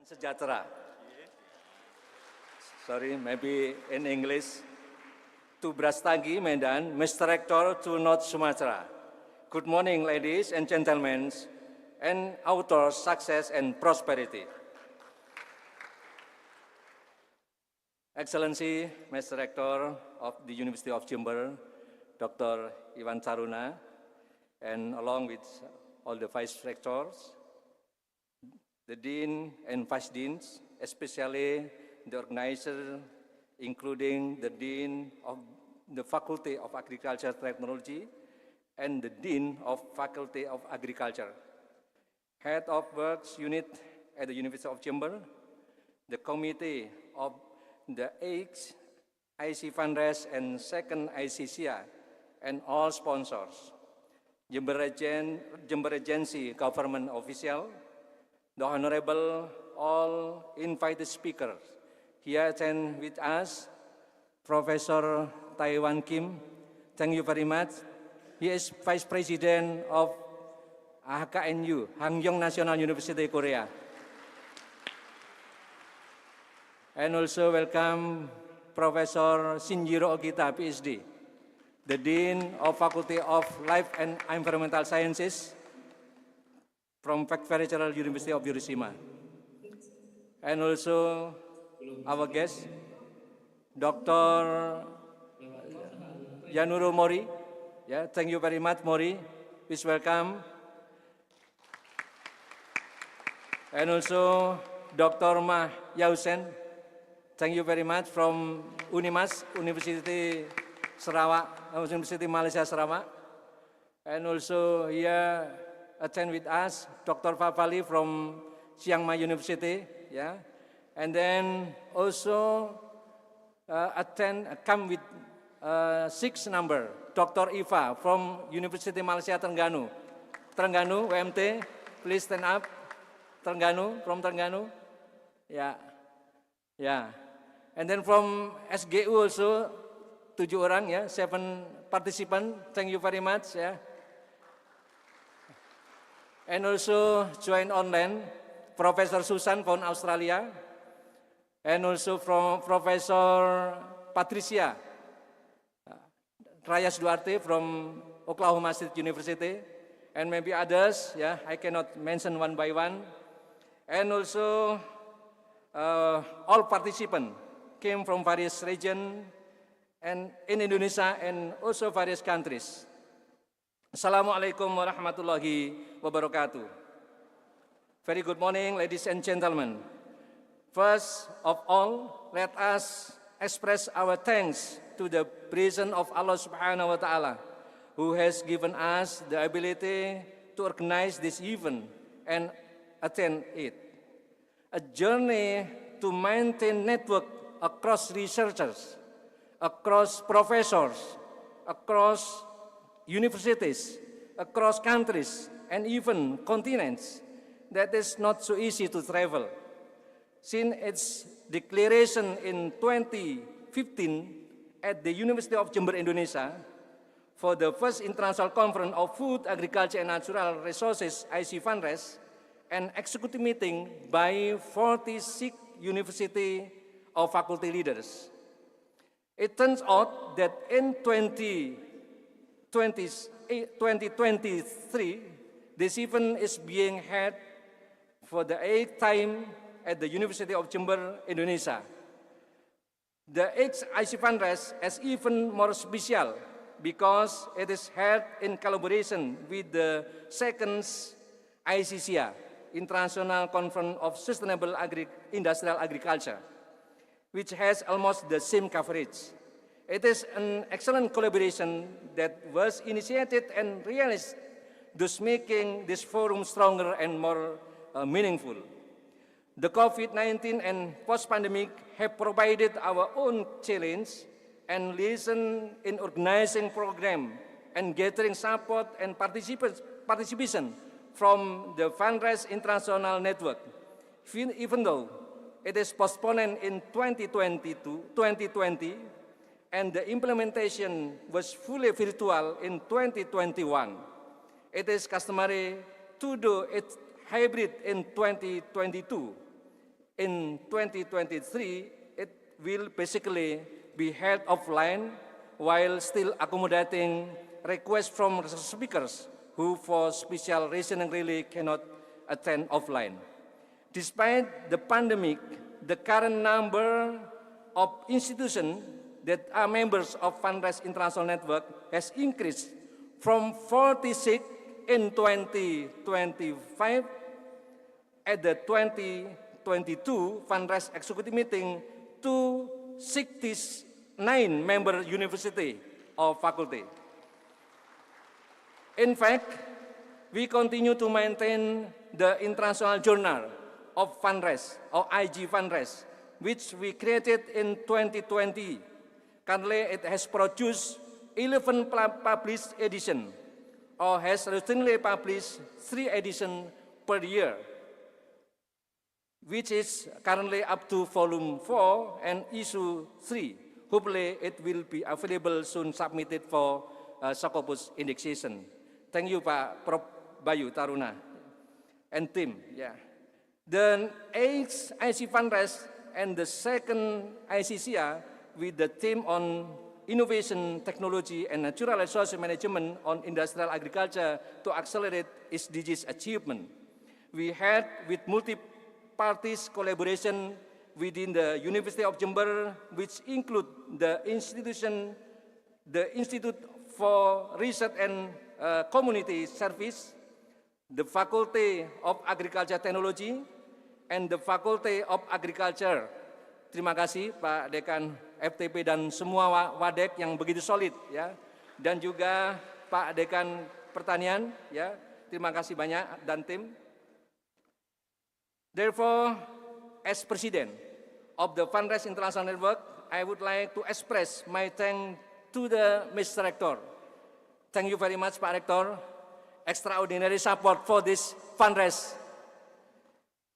Sejahtera. Sorry, maybe in English. To Brastagi, Medan, Mr. Rector to North Sumatra. Good morning, ladies and gentlemen, and authors, success and prosperity. Excellency, Mr. Rector of the University of Jember, Dr. Iwan Charuna, and along with all the vice rectors, the dean and vice deans, especially the organizer, including the dean of the Faculty of Agriculture Technology and the dean of Faculty of Agriculture, head of works unit at the University of Jember, the committee of the 8th IC FANres and 2nd ICCA, and all sponsors, Jember Agency government official, the honorable all invited speakers. Here attend with us, Professor Taiwan Kim. Thank you very much. He is Vice President of HKNU, Hangyong National University, Korea. And also welcome Professor Shinjiro Okita, PhD, the Dean of Faculty of Life and Environmental Sciences from Federal University of Hiroshima. And also our guest, Dr. Yanuro Mori. Yeah, thank you very much, Mori. Please welcome. And also Dr. Mah Yausen. Thank you very much from Unimas, University Sarawak, University Malaysia Sarawak. And also here attend with us, Dr. Fafali from Chiang Mai University. Yeah. And then also come with 6 number, Dr. Iva from University Malaysia Terengganu. Terengganu, WMT, please stand up. Terengganu, from Terengganu. Yeah. Yeah. And then from SGU also, 7 orang, ya, 7 participants. Thank you very much. Yeah. And also join online, Professor Susan from Australia. And also from Professor Patricia Rayas Duarte from Oklahoma State University, and maybe others, yeah, I cannot mention one by one. And also all participants came from various regions and in Indonesia and also various countries. Assalamualaikum warahmatullahi wabarakatuh. Very good morning, ladies and gentlemen. First of all, let us express our thanks to the presence of Allah Subhanahu wa Ta'ala, who has given us the ability to organize this event and attend it. A journey to maintain network across researchers, across professors, across universities, across countries, and even continents, that is not so easy to travel. Since its declaration in 2015 at the University of Jember, Indonesia, for the first International Conference of Food, Agriculture and Natural Resources, IC FANres, an executive meeting by 46 university or faculty leaders. It turns out that in 2023, this event is being held for the 8th time at the University of Jember, Indonesia. The 8th IC FANres is even more special because it is held in collaboration with the 2nd ICCA, International Conference of Sustainable Industrial Agriculture, which has almost the same coverage. It is an excellent collaboration that was initiated and realized, thus making this forum stronger and more meaningful. The COVID-19 and post-pandemic have provided our own challenge and lesson in organizing program and gathering support and participation from the FANres International Network. Even though it is postponed in 2020 and the implementation was fully virtual in 2021, it is customary to do it hybrid in 2022. in 2023, it will basically be held offline while still accommodating requests from speakers who for special reason really cannot attend offline. Despite the pandemic, the current number of institutions that are members of FANres International Network has increased from 46 in 2025 at the 2022 FANres Executive Meeting to 69 member university or faculty. In fact, we continue to maintain the International Journal of FANres, or IG FANres, which we created in 2020. Currently, it has produced 11 published editions, or has recently published 3 editions per year, which is currently up to volume 4 and issue 3. Hopefully, it will be available soon, submitted for Scopus indexation. Thank you, Pak Prof. Bayu Taruna and team. Yeah. The 8th IC FANres and the 2nd ICCR with the theme on innovation, technology, and natural resource management on industrial agriculture to accelerate SDGs achievement. We had with multi-parties collaboration within the University of Jember, which include the Institute for Research and Community Service, the Faculty of Agriculture Technology, and the Faculty of Agriculture. Terima kasih Pak Dekan FTP dan semua wadek yang begitu solid, ya, dan juga Pak Dekan Pertanian, ya, terima kasih banyak dan tim. Therefore, as President of the FANres International Network, I would like to express my thanks to the Mr. Rector. Thank you very much, Pak Rector. Extraordinary support for this FANres.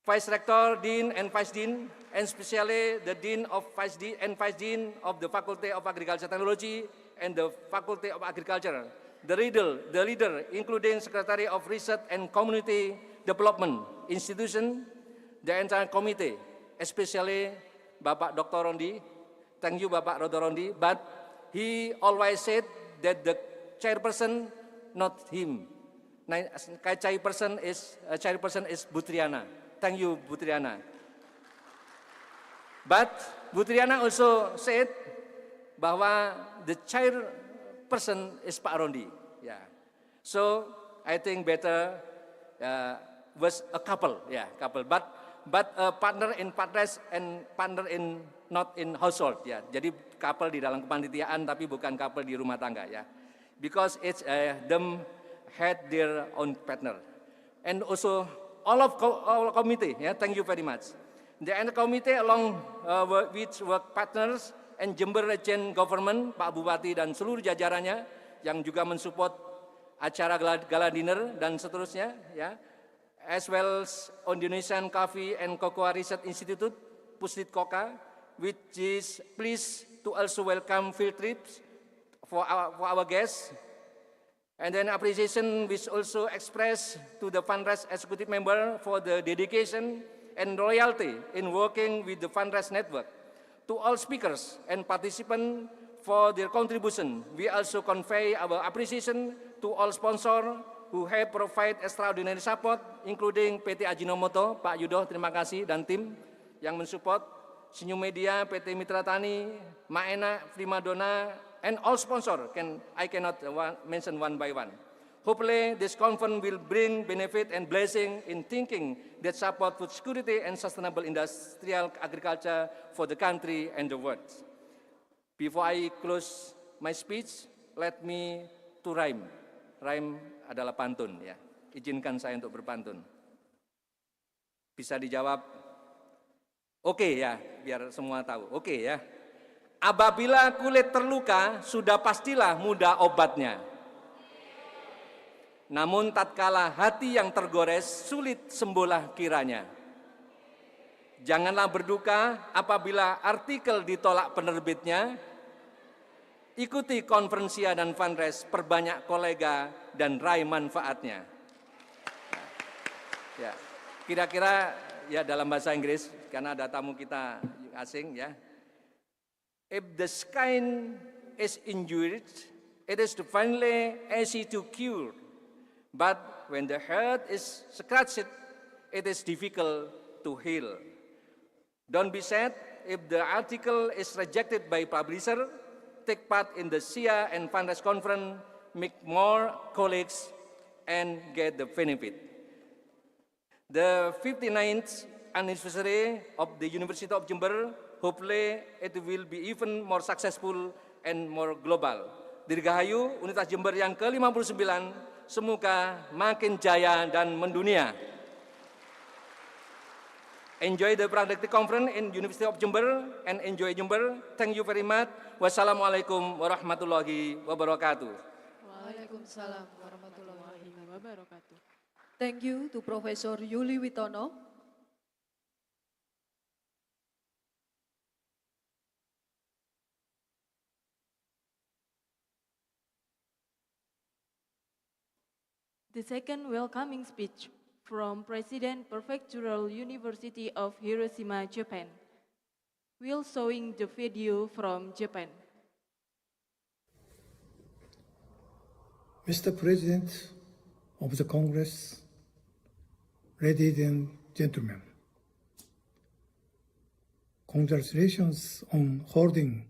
Vice Rector, Dean, and Vice Dean, and especially the Dean of Vice Dean and Vice Dean of the Faculty of Agriculture Technology and the Faculty of Agriculture. The leader, including Secretary of Research and Community Development Institution, the entire committee, especially Bapak Dr. Rondi. Thank you, Bapak Dr. Rondi. But he always said that the chairperson, not him. Chairperson is Butriana. Thank you, Butriana. But Butriana also said bahwa the chairperson is Pak Rondi. Yeah. So I think better was a couple, yeah, couple. But a partner in FANres and partner in not in household, ya. Jadi couple di dalam kepanitiaan tapi bukan couple di rumah tangga, ya. Because it's them had their own partner. And also all committee, yeah, thank you very much. The entire committee along with work partners and Jember Region Government, Pak Bupati dan seluruh jajarannya yang juga mensupport acara gala dinner dan seterusnya, ya. As well as Indonesian Coffee and Cocoa Research Institute, Puslit Koka, which is pleased to also welcome field trips for our guests. And then appreciation which also expressed to the FANres executive member for the dedication and loyalty in working with the FANres network. To all speakers and participants for their contribution, we also convey our appreciation to all sponsors who have provided extraordinary support, including PT Ajinomoto, Pak Yudo, terima kasih, dan tim yang mensupport, Senyum Media, PT Mitra Tani, Maena, Primadona, and all sponsors, I cannot mention one by one. Hopefully, this conference will bring benefit and blessing in thinking that support food security and sustainable industrial agriculture for the country and the world. Before I close my speech, let me to rhyme. Rhyme adalah pantun, ya. Izinkan saya untuk berpantun. Bisa dijawab, oke, ya, biar semua tahu. Oke, ya. Apabila kulit terluka, sudah pastilah mudah obatnya. Namun tatkala hati yang tergores, sulit sembuhlah kiranya. Janganlah berduka apabila artikel ditolak penerbitnya. Ikuti konferensi dan FANres, perbanyak kolega dan raih manfaatnya. Ya, kira-kira ya dalam bahasa Inggris karena ada tamu kita asing ya. If the skin is injured, it is definitely easy to cure. But when the heart is scratched, it is difficult to heal. Don't be sad if the article is rejected by publisher. Take part in the SIA and FANres conference, make more colleagues, and get the benefit. The 59th anniversary of the University of Jember, hopefully it will be even more successful and more global. Dirgahayu Universitas Jember yang ke-59, semoga makin jaya dan mendunia. Enjoy the productive conference in University of Jember and enjoy Jember. Thank you very much. Wassalamualaikum warahmatullahi wabarakatuh. Waalaikumsalam warahmatullahi wabarakatuh. Thank you to Professor Yuli Witono. The second welcoming speech from President Prefectural University of Hiroshima, Japan. We'll showing the video from Japan. Mr. President of the Congress, ladies and gentlemen, congratulations on holding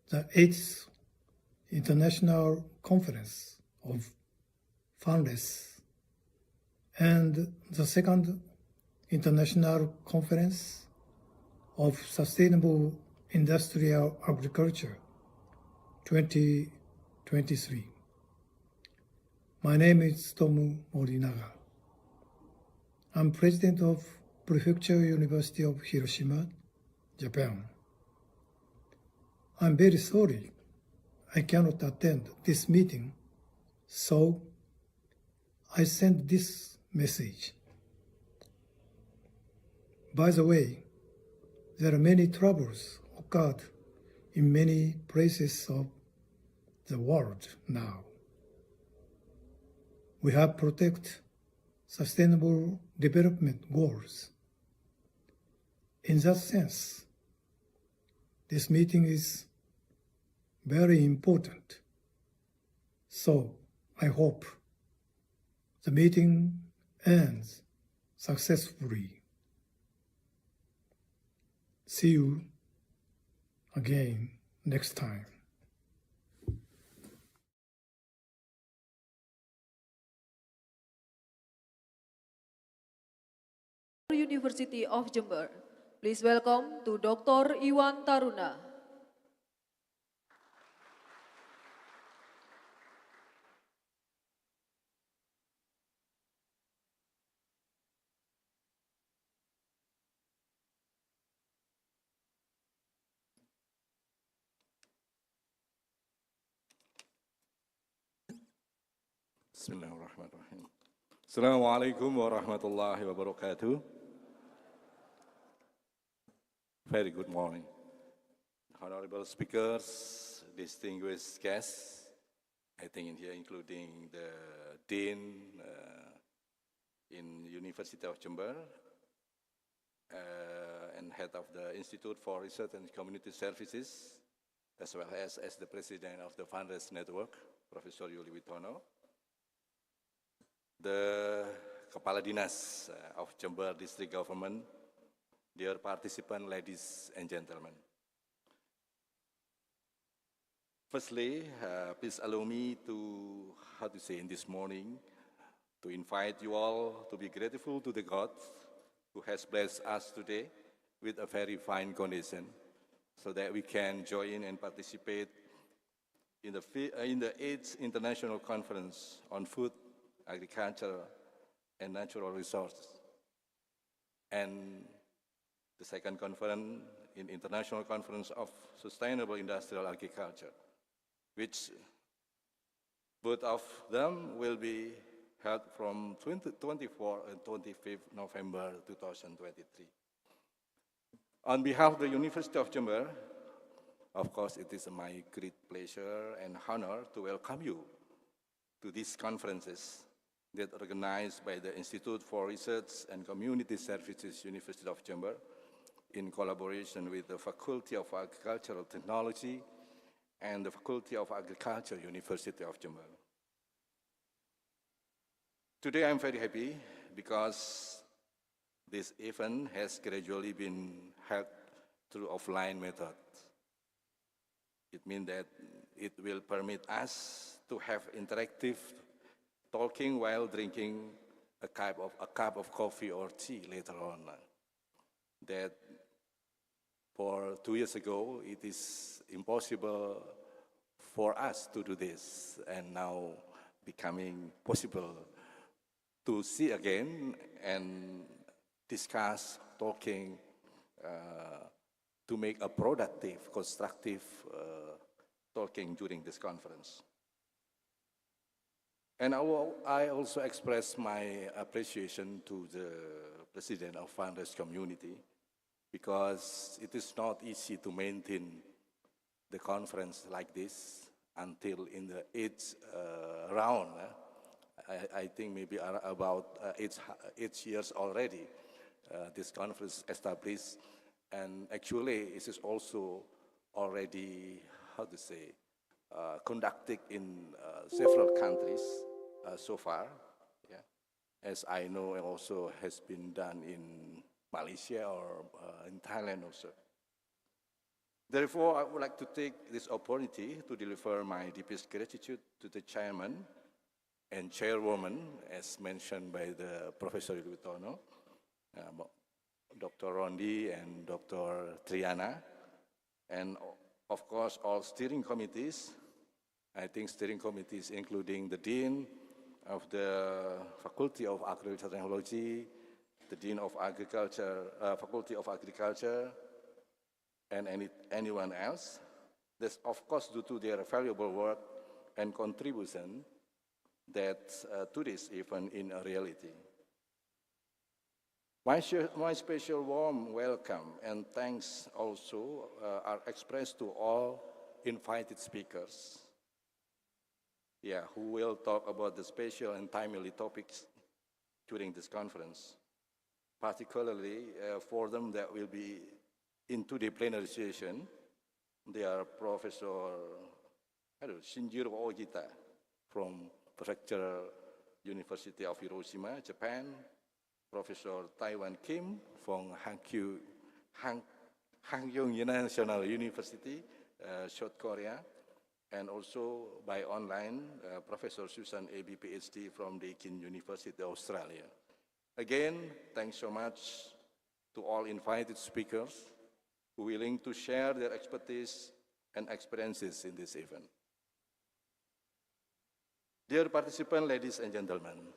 the 8th International Conference of FANres and the 2nd International Conference of Sustainable Industrial Agriculture 2023. My name is Tomu Morinaga. I'm president of Prefectural University of Hiroshima, Japan. I'm very sorry I cannot attend this meeting, so I send this message. By the way, there are many troubles occurred in many places of the world now. We have protect sustainable development goals. In that sense, this meeting is very important. So I hope the meeting ends successfully. See you again next time. University of Jember. Please welcome to Dr. Iwan Taruna. Bismillahirrahmanirrahim. Assalamualaikum warahmatullahi wabarakatuh. Very good morning. Honorable speakers, distinguished guests, I think in here including the Dean in University of Jember and head of the Institute for Research and Community Services, as well as the president of the FANres Network, Professor Yuli Witono, the Kepala Dinas of Jember District Government, dear participants, ladies and gentlemen. Firstly, please allow me to, in this morning, to invite you all to be grateful to the God who has blessed us today with a very fine condition so that we can join and participate in the 8th International Conference on Food, Agriculture, and Natural Resources, and the second conference in International Conference of Sustainable Industrial Agriculture, which both of them will be held from 24 and 25 November 2023. On behalf of the University of Jember, of course, it is my great pleasure and honor to welcome you to these conferences that organized by the Institute for Research and Community Services, University of Jember, in collaboration with the Faculty of Agricultural Technology and the Faculty of Agriculture, University of Jember. Today I'm very happy because this event has gradually been held through offline method. It means that it will permit us to have interactive talking while drinking a cup of coffee or tea later on. That for 2 years ago, it is impossible for us to do this, and now becoming possible to see again and discuss, talking, to make a productive, constructive talking during this conference. And I also express my appreciation to the President of FANres community, because it is not easy to maintain the conference like this until in the 8th round. I think maybe about 8 years already, this conference established, and actually it is also already, conducted in several countries so far. Yeah. As I know, it also has been done in Malaysia or in Thailand also. Therefore, I would like to take this opportunity to deliver my deepest gratitude to the chairman and chairwoman, as mentioned by the Professor Wilutono, Dr. Rondi and Dr. Triana, and of course all steering committees. I think steering committees including the Dean of the Faculty of Agricultural Technology, the Dean of Agriculture, Faculty of Agriculture, and anyone else. This, of course, due to their valuable work and contribution that to this event in a reality. My special warm welcome and thanks also are expressed to all invited speakers, who will talk about the special and timely topics during this conference, particularly for them that will be into the plenary session. They are Professor Shinjiro Ojita from Prefecture University of Hiroshima, Japan, Professor Taiwan Kim from Hanyang National University, South Korea, and also by online, Professor Susan A.B. PhD from Deakin University, Australia. Again, thanks so much to all invited speakers who are willing to share their expertise and experiences in this event. Dear participants, ladies and gentlemen,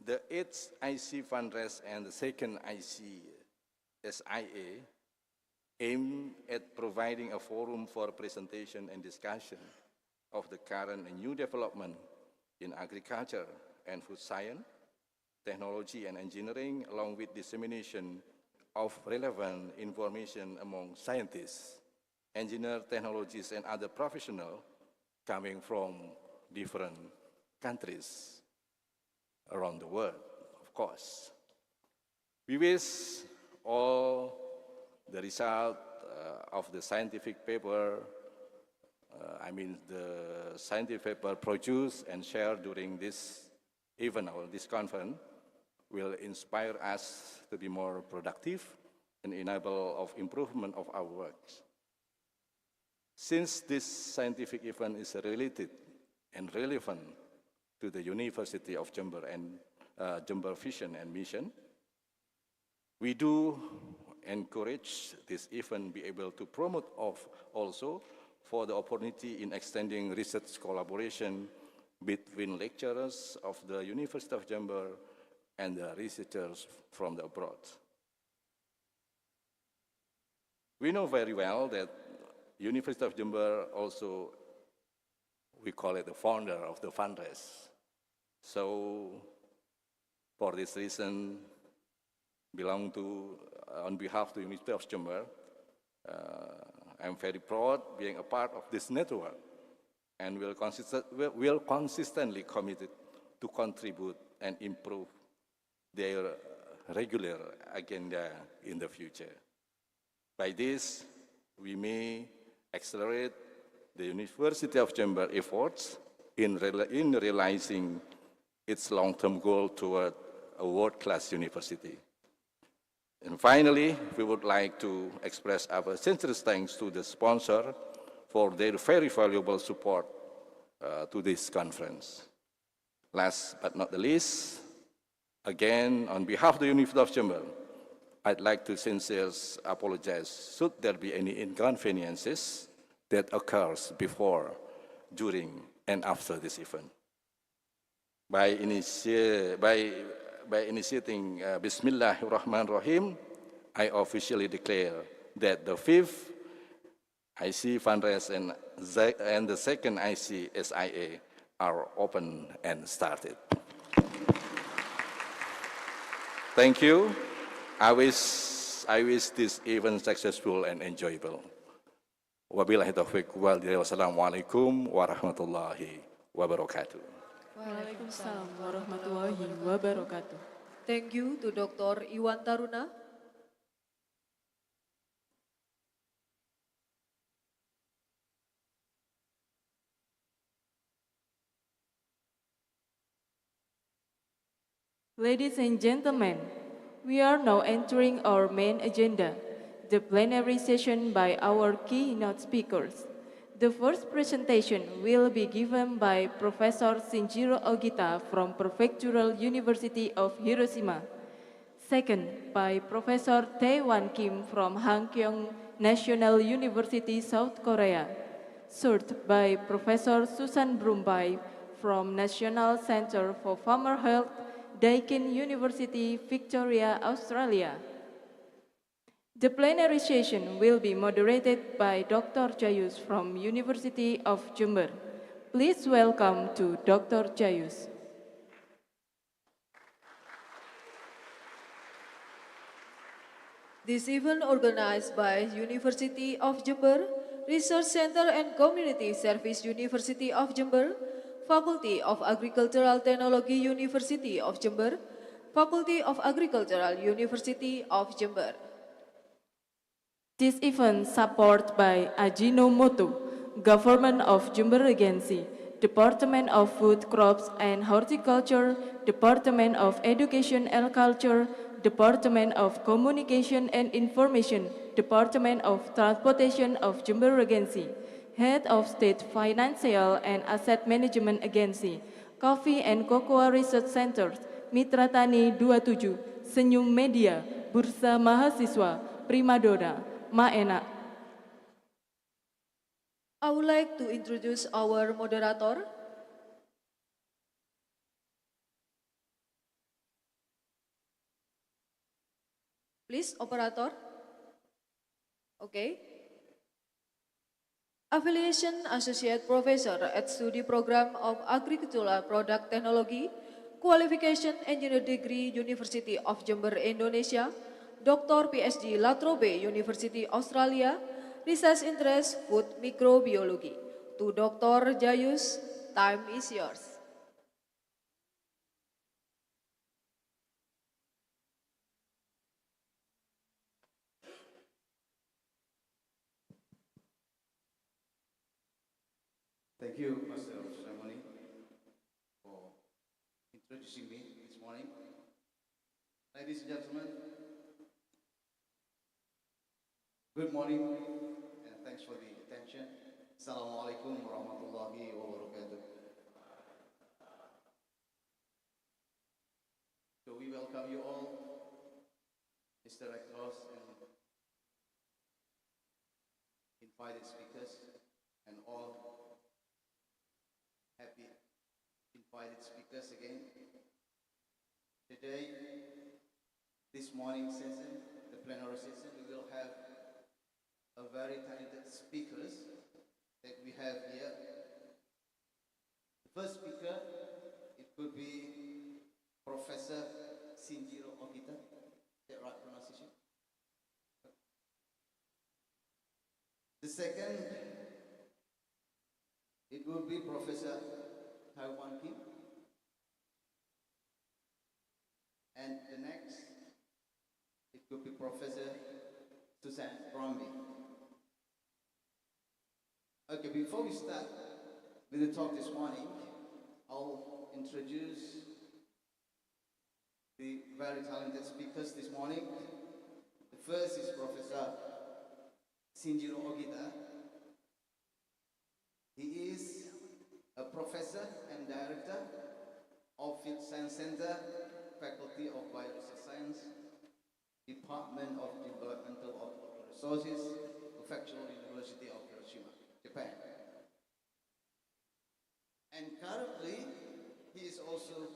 the 8th IC FANres and the 2nd IC SIA aim at providing a forum for presentation and discussion of the current and new development in agriculture and food science, technology and engineering, along with dissemination of relevant information among scientists, engineers, technologists, and other professionals coming from different countries around the world, of course. We wish all the result of the scientific paper, the scientific paper produced and shared during this event or this conference will inspire us to be more productive and enable of improvement of our works. Since this scientific event is related and relevant to the University of Jember and Jember Vision and Mission, we do encourage this event be able to promote also for the opportunity in extending research collaboration between lecturers of the University of Jember and the researchers from the abroad. We know very well that University of Jember also, we call it the founder of the FANres. So for this reason, on behalf of the University of Jember, I'm very proud being a part of this network and will consistently committed to contribute and improve their regular agenda in the future. By this, we may accelerate the University of Jember efforts in realizing its long-term goal toward a world-class university. And finally, we would like to express our sincerest thanks to the sponsor for their very valuable support to this conference. Last but not the least, again, on behalf of the University of Jember, I'd like to sincerely apologize should there be any inconveniences that occurs before, during, and after this event. By initiating Bismillahirrahmanirrahim, I officially declare that the fifth IC FANres and the second IC SIA are open and started. Thank you. I wish this event successful and enjoyable. Wabillahi taufiq wal hidayah. Wassalamualaikum warahmatullahi wabarakatuh. Waalaikumsalam warahmatullahi wabarakatuh. Thank you to Dr. Iwan Taruna. Ladies and gentlemen, we are now entering our main agenda, the plenary session by our keynote speakers. The first presentation will be given by Professor Shinjiro Ogita from Prefectural University of Hiroshima. Second, by Professor Tae-Wan Kim from Hangkyong National University, South Korea. Third, by Professor Susan Brumbai from National Center for Farmer Health, Deakin University, Victoria, Australia. The plenary session will be moderated by Dr. Jayus from University of Jember. Please welcome to Dr. Jayus. This event organized by University of Jember, Research Center and Community Service University of Jember, Faculty of Agricultural Technology University of Jember, Faculty of Agricultural University of Jember. This event supported by Ajinomoto, Government of Jember Agency, Department of Food, Crops and Horticulture, Department of Education and Culture, Department of Communication and Information, Department of Transportation of Jember Agency, Head of State Financial and Asset Management Agency, Coffee and Cocoa Research Center, Mitra Tani 27, Senyum Media, Bursa Mahasiswa, Primadona, Maenak. I would like to introduce our moderator. Please, operator. Okay. Affiliation Associate Professor at Study Program of Agricultural Product Technology, Qualification Engineer Degree, University of Jember, Indonesia, Dr. PhD Latrobe, University, Australia, Research Interest Food Microbiology. To Dr. Jayus, time is yours. Thank you, Master of Ceremony, for introducing me this morning. Ladies and gentlemen, good morning and thanks for the attention. Assalamualaikum warahmatullahi wabarakatuh. So we welcome you all, Mr. Rectors and invited speakers and all happy invited speakers again. Today, this morning session, the plenary session, we will have a very talented speakers that we have here. The first speaker, it could be Professor Shinjiro Ogita. Is that right pronunciation? The second, it would be Professor Tae-Wan Kim. will be Professor Susan Bromby. Okay, before we start with the talk this morning, I'll introduce the very talented speakers this morning. The first is Professor Shinjiro Ogita. He is a professor and director of Field Science Center, Faculty of Bioresource Science, Department of Developmental Resources, Prefectural University of Hiroshima, Japan. And currently, he is also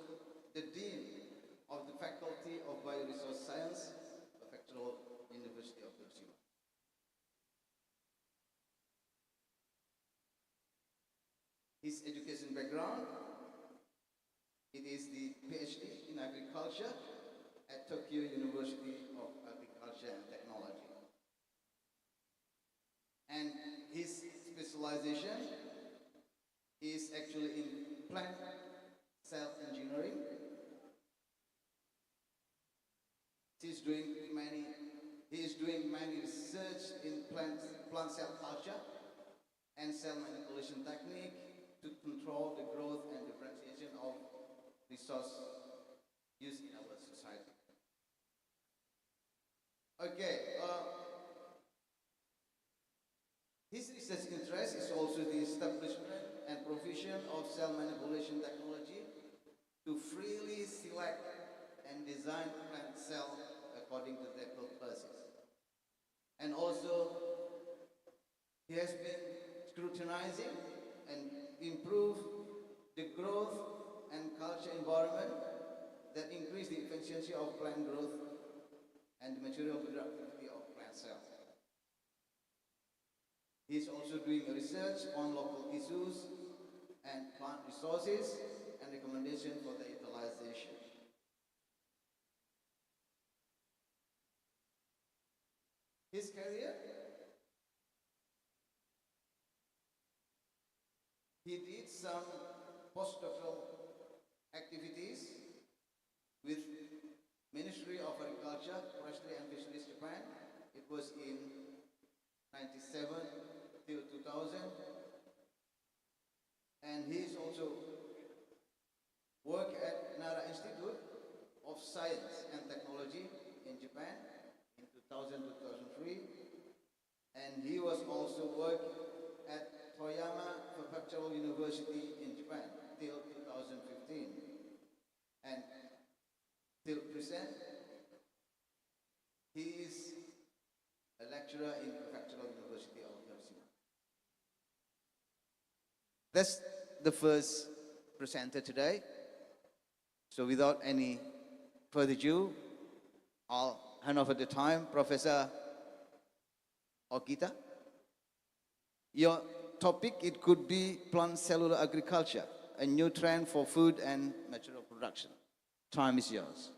the Dean of the Faculty of Bioresource Science, Prefectural University of Hiroshima. His education background, it is the PhD in Agriculture at Tokyo University of Agriculture and Technology. And his specialization is actually in plant cell engineering. He is doing many research in plant cell culture and cell manipulation technique to control the growth and differentiation of resource used in our society. Okay, his research interest is also the establishment and provision of cell manipulation technology to freely select and design plant cell according to their purposes. And also, he has been scrutinizing and improve the growth and culture environment that increase the efficiency of plant growth and the material productivity of plant cells. He is also doing research on local issues and plant resources and recommendation for their utilization. His career, he did some postdoctoral activities with Ministry of Agriculture, Forestry and Fisheries Japan. It was in 97 till 2000. And he's also worked at Nara Institute of Science and Technology in Japan in 2000-2003. And he was also worked at Toyama Prefectural University in Japan till 2015. And till present, he is a lecturer in Prefectural University of Hiroshima. That's the first presenter today. So without any further ado, I'll hand over the time, Professor Ogita. Your topic, it could be plant cellular agriculture, a new trend for food and material production. Time is yours.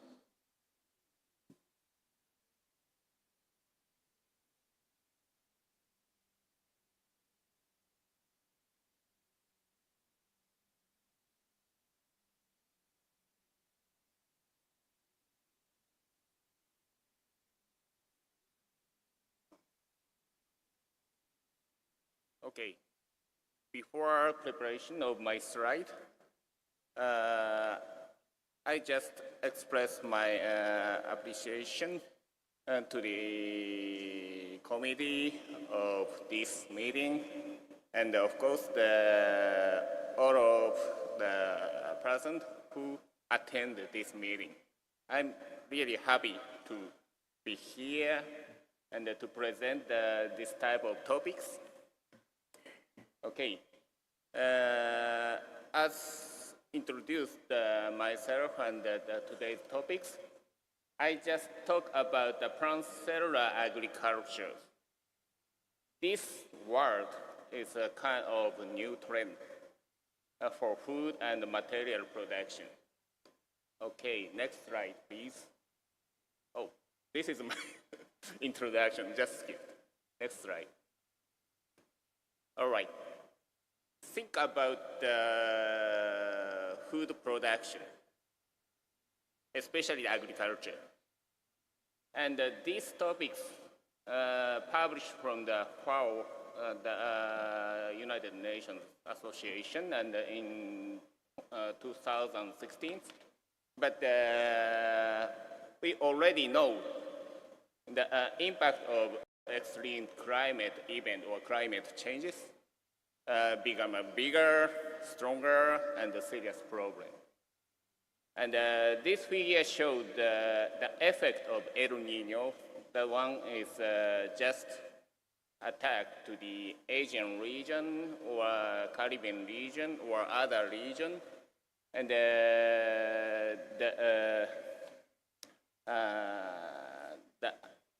Okay, before preparation of my slide, I just express my appreciation to the committee of this meeting, and of course all of the present who attend this meeting. I'm really happy to be here and to present this type of topics. Okay, as introduced myself and today's topics, I just talk about the plant cellular agriculture. This word is a kind of new trend for food and material production. Okay, next slide, please. Oh, this is my introduction, just skip. Next slide. All right. Think about the food production, especially agriculture. And these topics published from the FAO, the United Nations Association, and in 2016. But we already know the impact of extreme climate event or climate changes become a bigger, stronger, and a serious problem. And this figure showed the effect of El Nino. The one is just attack to the Asian region or Caribbean region or other region. And the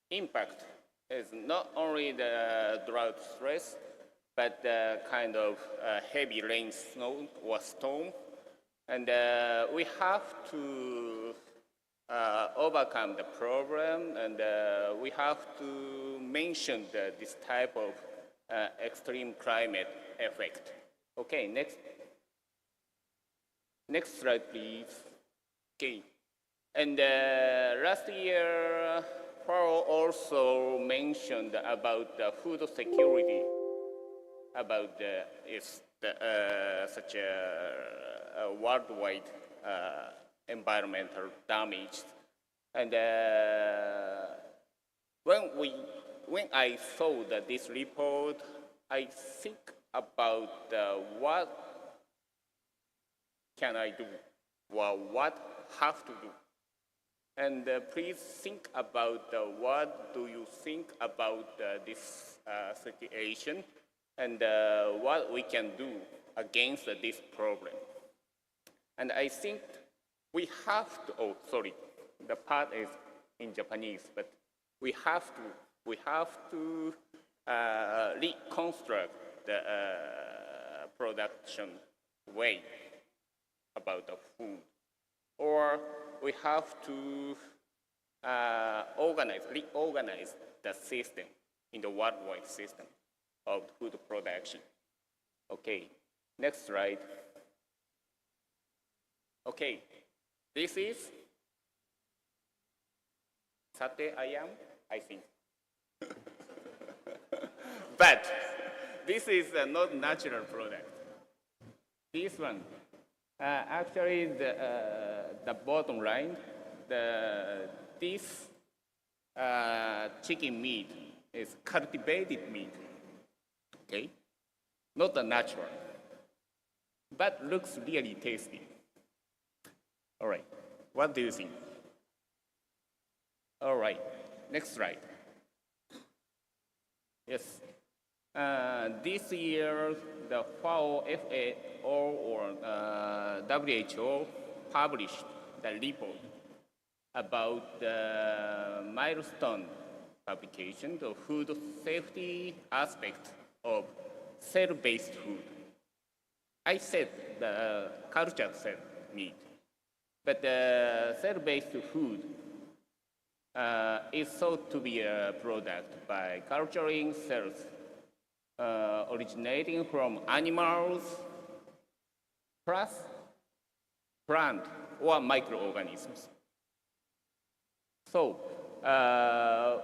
impact is not only the drought stress, but the kind of heavy rain, snow, or storm. And we have to overcome the problem, and we have to mention this type of extreme climate effect. Okay, next slide, please. Okay, and last year, FAO also mentioned about the food security, about such a worldwide environmental damage. And when I saw this report, I think about what can I do, or what have to do. And please think about what do you think about this situation, and what we can do against this problem. And I think we have to, oh, sorry, the part is in Japanese, but we have to reconstruct the production way about the food. Or we have to reorganize the system in the worldwide system of food production. Okay, next slide. Okay, this is satay ayam, I think. But this is not natural product. This one, actually the bottom line, this chicken meat is cultivated meat. Okay, not the natural, but looks really tasty. All right, what do you think? All right, next slide. Yes, this year the FAO, or WHO published the report about the milestone publication, the food safety aspect of cell-based food. I said the cultured cell meat, but the cell-based food is thought to be a product by culturing cells originating from animals plus plant or microorganisms. So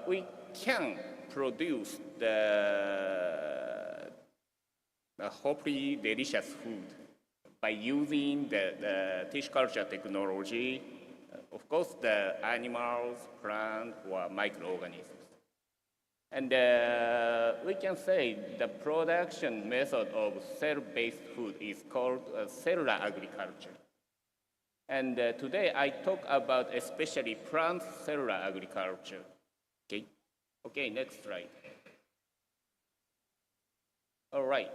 we can produce the hopefully delicious food by using the tissue culture technology, of course, the animals, plant, or microorganisms. And we can say the production method of cell-based food is called cellular agriculture. And today I talk about especially plant cellular agriculture. Okay, okay, next slide. All right.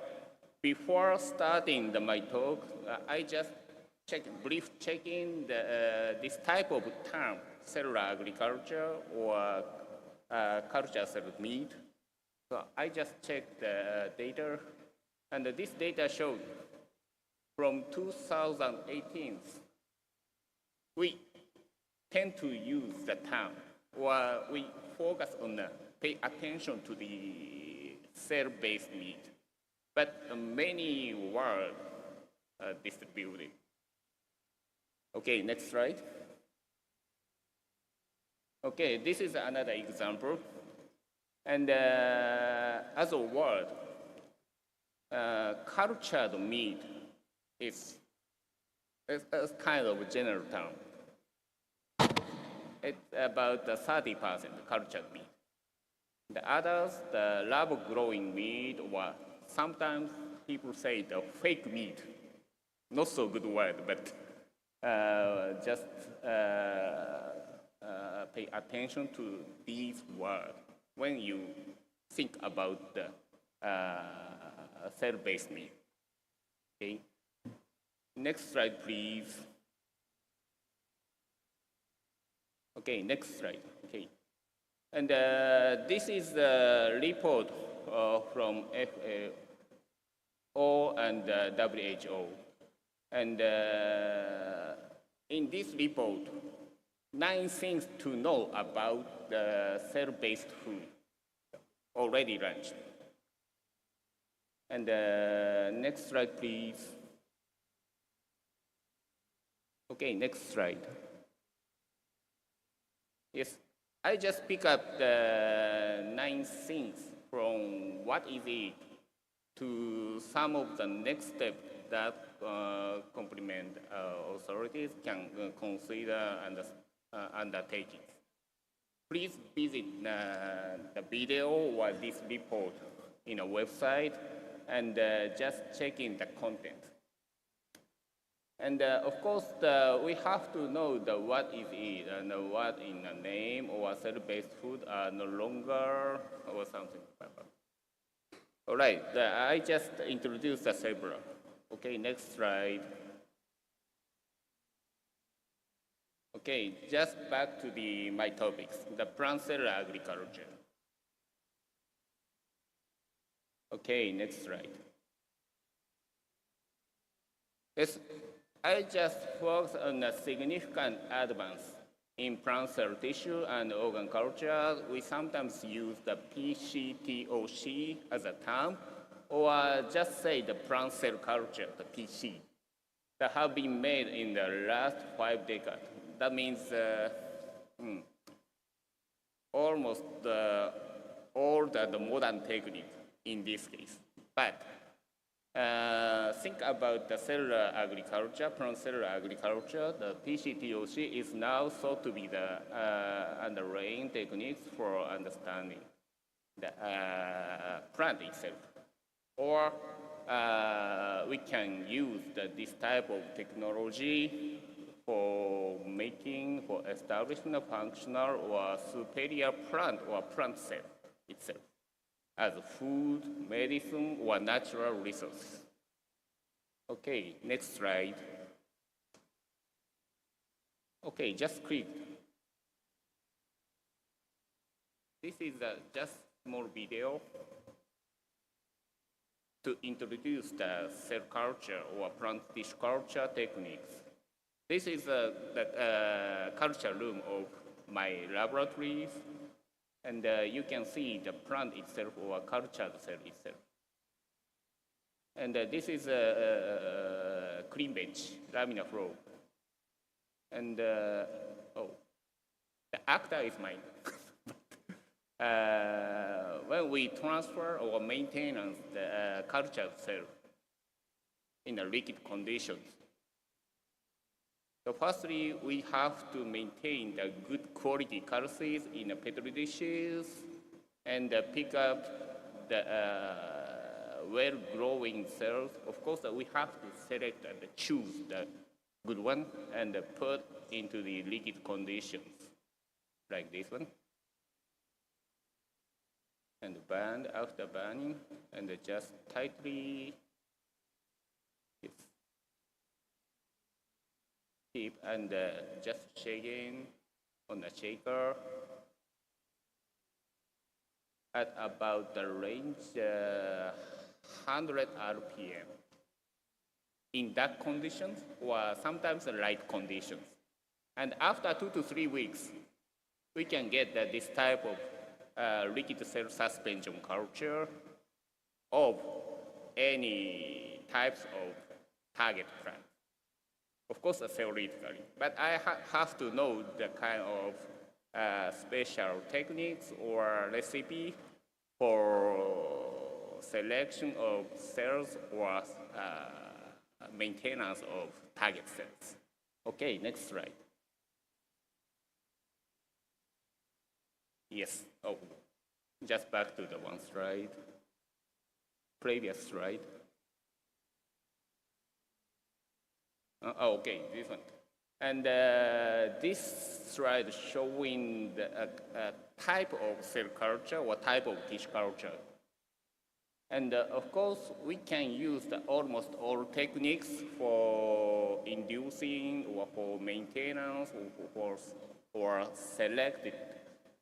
Before starting my talk, I just brief checking this type of term, cellular agriculture or culture cell meat. So I just checked the data, and this data showed from 2018, we tend to use the term, or we focus on pay attention to the cell-based meat, but many were distributed. Okay, next slide. Okay, this is another example. And as a word, cultured meat is a kind of general term. It's about 30% cultured meat. The others, the lab-growing meat, or sometimes people say the fake meat. Not so good word, but just pay attention to these words when you think about the cell-based meat. Okay. Next slide, please. Okay, next slide. Okay. And this is the report from FAO and WHO. And in this report, 9 things to know about the cell-based food already launched. And next slide, please. Okay, next slide. Yes, I just pick up the 9 things from what is it to some of the next steps that complement authorities can consider and undertaking. Please visit the video or this report in a website and just check in the content. And of course, we have to know what is it and what in a name or cell-based food are no longer or something like that. All right, I just introduced the several. Okay, next slide. Okay, just back to my topics, the plant cell agriculture. Okay, next slide. Yes, I just focus on a significant advance in plant cell tissue and organ culture. We sometimes use the PCTOC as a term, or just say the plant cell culture, the PC, that have been made in the last 5 decades. That means almost all the modern technique in this case. But think about the cellular agriculture, plant cellular agriculture. The PCTOC is now thought to be the underlying techniques for understanding the plant itself. Or we can use this type of technology for establishing a functional or superior plant or plant cell itself as food, medicine, or natural resource. Okay, next slide. Okay, just click. This is just small video to introduce the cell culture or plant tissue culture techniques. This is the culture room of my laboratories, and you can see the plant itself or cultured cell itself. And this is a clean bench, laminar flow. And the actor is mine. When we transfer or maintenance the cultured cell in a liquid conditions, so firstly, we have to maintain the good quality calces in the petri dishes and pick up the well-growing cells. Of course, we have to select and choose the good one and put into the liquid conditions, like this one. And burn after burning, and just tightly keep and just shaking on the shaker at about the range 100 RPM. In dark conditions or sometimes light conditions. And after 2 to 3 weeks, we can get this type of liquid cell suspension culture of any types of target plant. Of course, theoretically, but I have to know the kind of special techniques or recipe for selection of cells or maintenance of target cells. Okay, next slide. Yes, oh, just back to the one slide, previous slide. Okay, this one. And this slide showing the type of cell culture or type of tissue culture. And of course, we can use almost all techniques for inducing or for maintenance or selected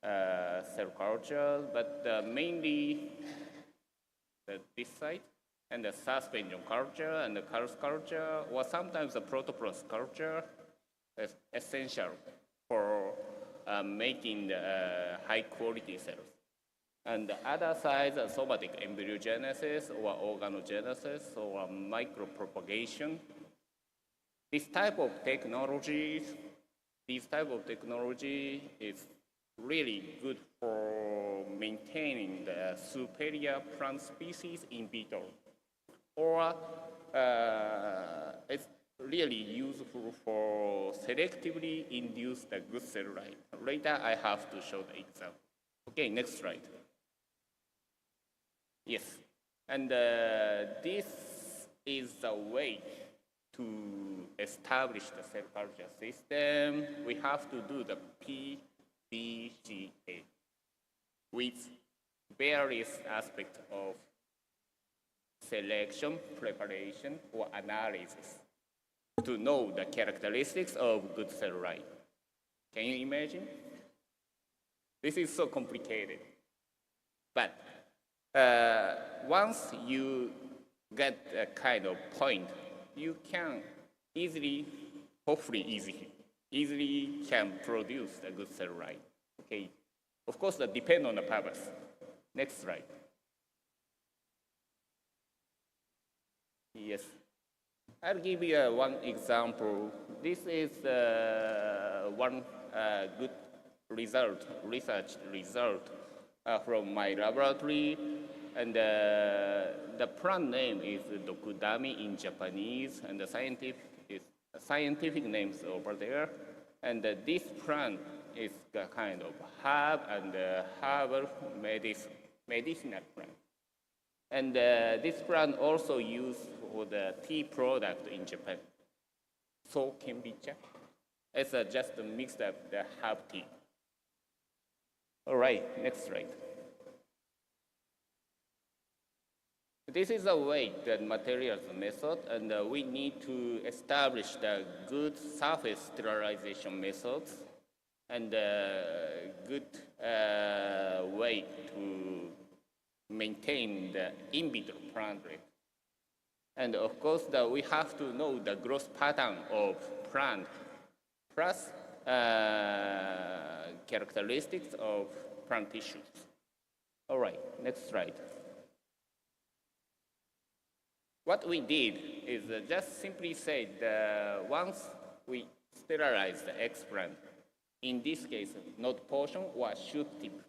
cell culture, but mainly this side and the suspension culture and the Karst culture, or sometimes the protoplast culture is essential for making the high quality cells. And the other side, somatic embryogenesis or organogenesis or micropropagation. This type of technology is really good for maintaining the superior plant species in vitro, or it's really useful for selectively induce the good cell line. Later, I have to show the example. Okay, next slide. Yes, and this is the way to establish the cell culture system. We have to do the PDCA with various aspects of selection, preparation, or analysis to know the characteristics of good cell line. Can you imagine? This is so complicated. But once you get a kind of point, you can easily, hopefully easily can produce a good cell line. Okay. Of course, that depends on the purpose. Next slide. Yes. I'll give you one example. This is one good research result from my laboratory, and the plant name is Dokudami in Japanese, and the scientific name is over there. And this plant is a kind of herb and herbal medicinal plant. And this plant also used for the tea product in Japan. So kombucha. It's just a mix of the herb tea. All right, next slide. This is a way, the materials method, and we need to establish the good surface sterilization methods and good way to maintain the in vitro plant rate. And of course, we have to know the growth pattern of plant plus characteristics of plant tissues. All right, next slide. What we did is just simply say once we sterilize the X plant, in this case, node portion or shoot tip,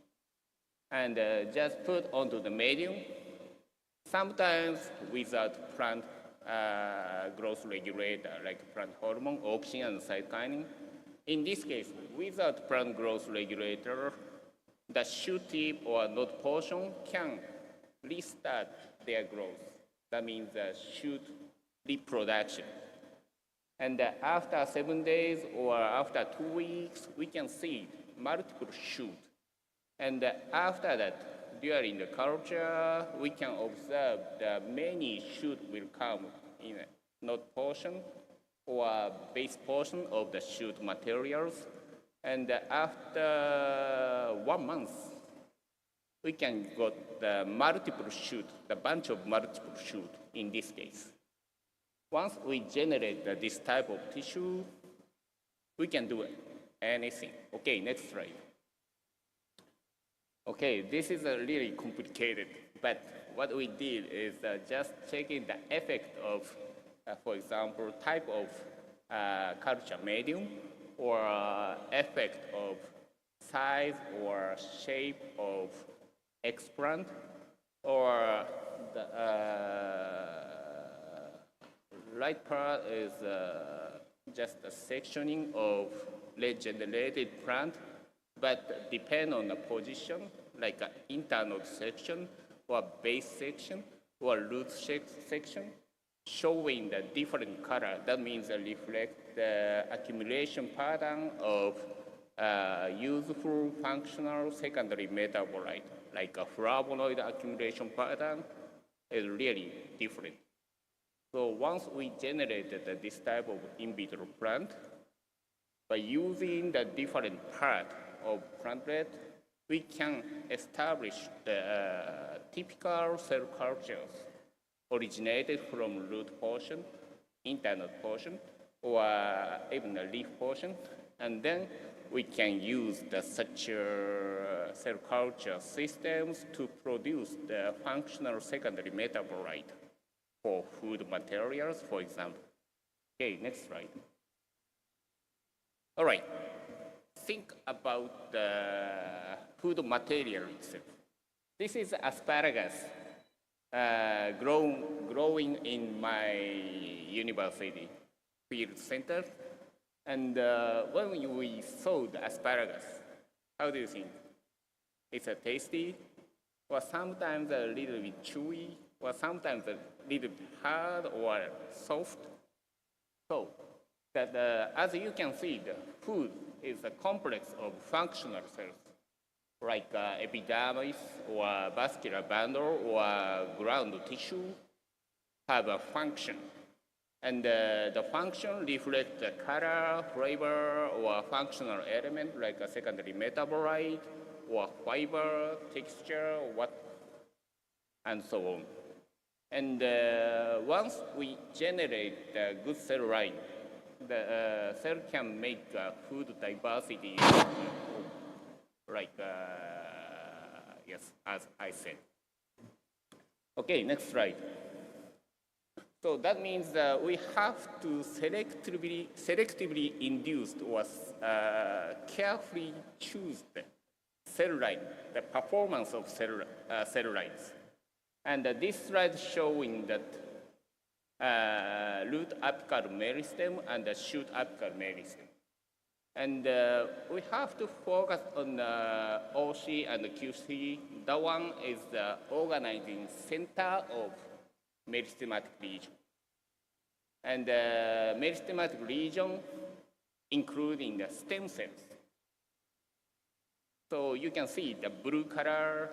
and just put onto the medium, sometimes without plant growth regulator like plant hormone, auxin, and cytokinin. In this case, without plant growth regulator, the shoot tip or node portion can restart their growth. That means the shoot reproduction. And after 7 days or after 2 weeks, we can see multiple shoots. And after that, during the culture, we can observe that many shoots will come in a node portion or base portion of the shoot materials. And after 1 month, we can get the multiple shoot, the bunch of multiple shoot in this case. Once we generate this type of tissue, we can do anything. Okay, next slide. Okay, this is really complicated, but what we did is just checking the effect of, for example, type of culture medium or effect of size or shape of eggplant, or the right part is just a sectioning of regenerated plant, but depend on the position, like an internal section or base section or root section, showing the different color. That means reflect the accumulation pattern of useful functional secondary metabolite, like a flavonoid accumulation pattern is really different. So once we generated this type of in vitro plant, by using the different part of plantlet, we can establish the typical cell cultures originated from root portion, internal portion, or even the leaf portion, and then we can use the such cell culture systems to produce the functional secondary metabolite for food materials, for example. Okay, next slide. All right, think about the food material itself. This is asparagus growing in my university field center. And when we saw the asparagus, how do you think? It's a tasty, or sometimes a little bit chewy, or sometimes a little bit hard or soft. So that as you can see, the food is a complex of functional cells, like epidermis or vascular bundle or ground tissue have a function. And the function reflects the color, flavor, or functional element like a secondary metabolite, or fiber, texture, and so on. And once we generate the good cell line, the cell can make food diversity, like, yes, as I said. Okay, next slide. So that means that we have to selectively induce or carefully choose the cell line, the performance of cell lines. And this slide showing that root apical meristem and the shoot apical meristem. And we have to focus on the OC and the QC. That one is the organizing center of meristematic region. And the meristematic region, including the stem cells. So you can see the blue color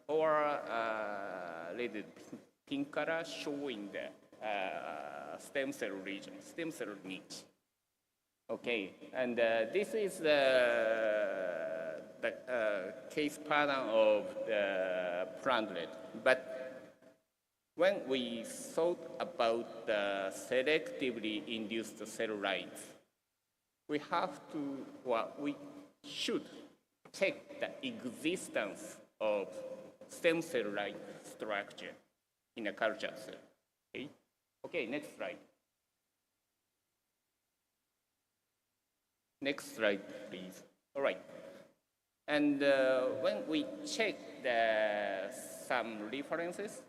or little pink color showing the stem cell region, stem cell niche. Okay, and this is the case pattern of the plantlet. But when we thought about the selectively induced cell lines, we have to, well, we should check the existence of stem cell-like structure in a culture cell. Okay, okay, next slide. Next slide, please. All right. And when we check some references,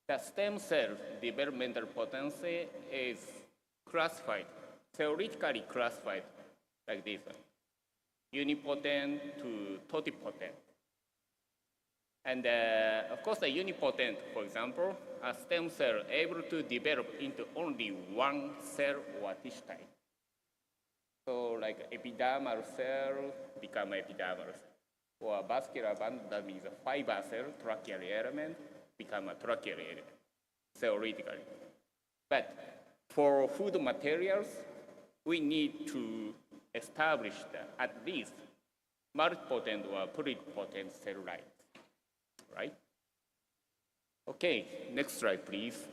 the stem cell developmental potency is classified, theoretically classified like this: unipotent to totipotent. And of course, the unipotent, for example, a stem cell able to develop into only one cell or tissue type. So like epidermal cell become epidermal cell, or vascular bundle, that means a fiber cell, tracheal element, become a tracheal element, theoretically. But for food materials, we need to establish at least multipotent or pluripotent cell lines, right? Okay, next slide, please.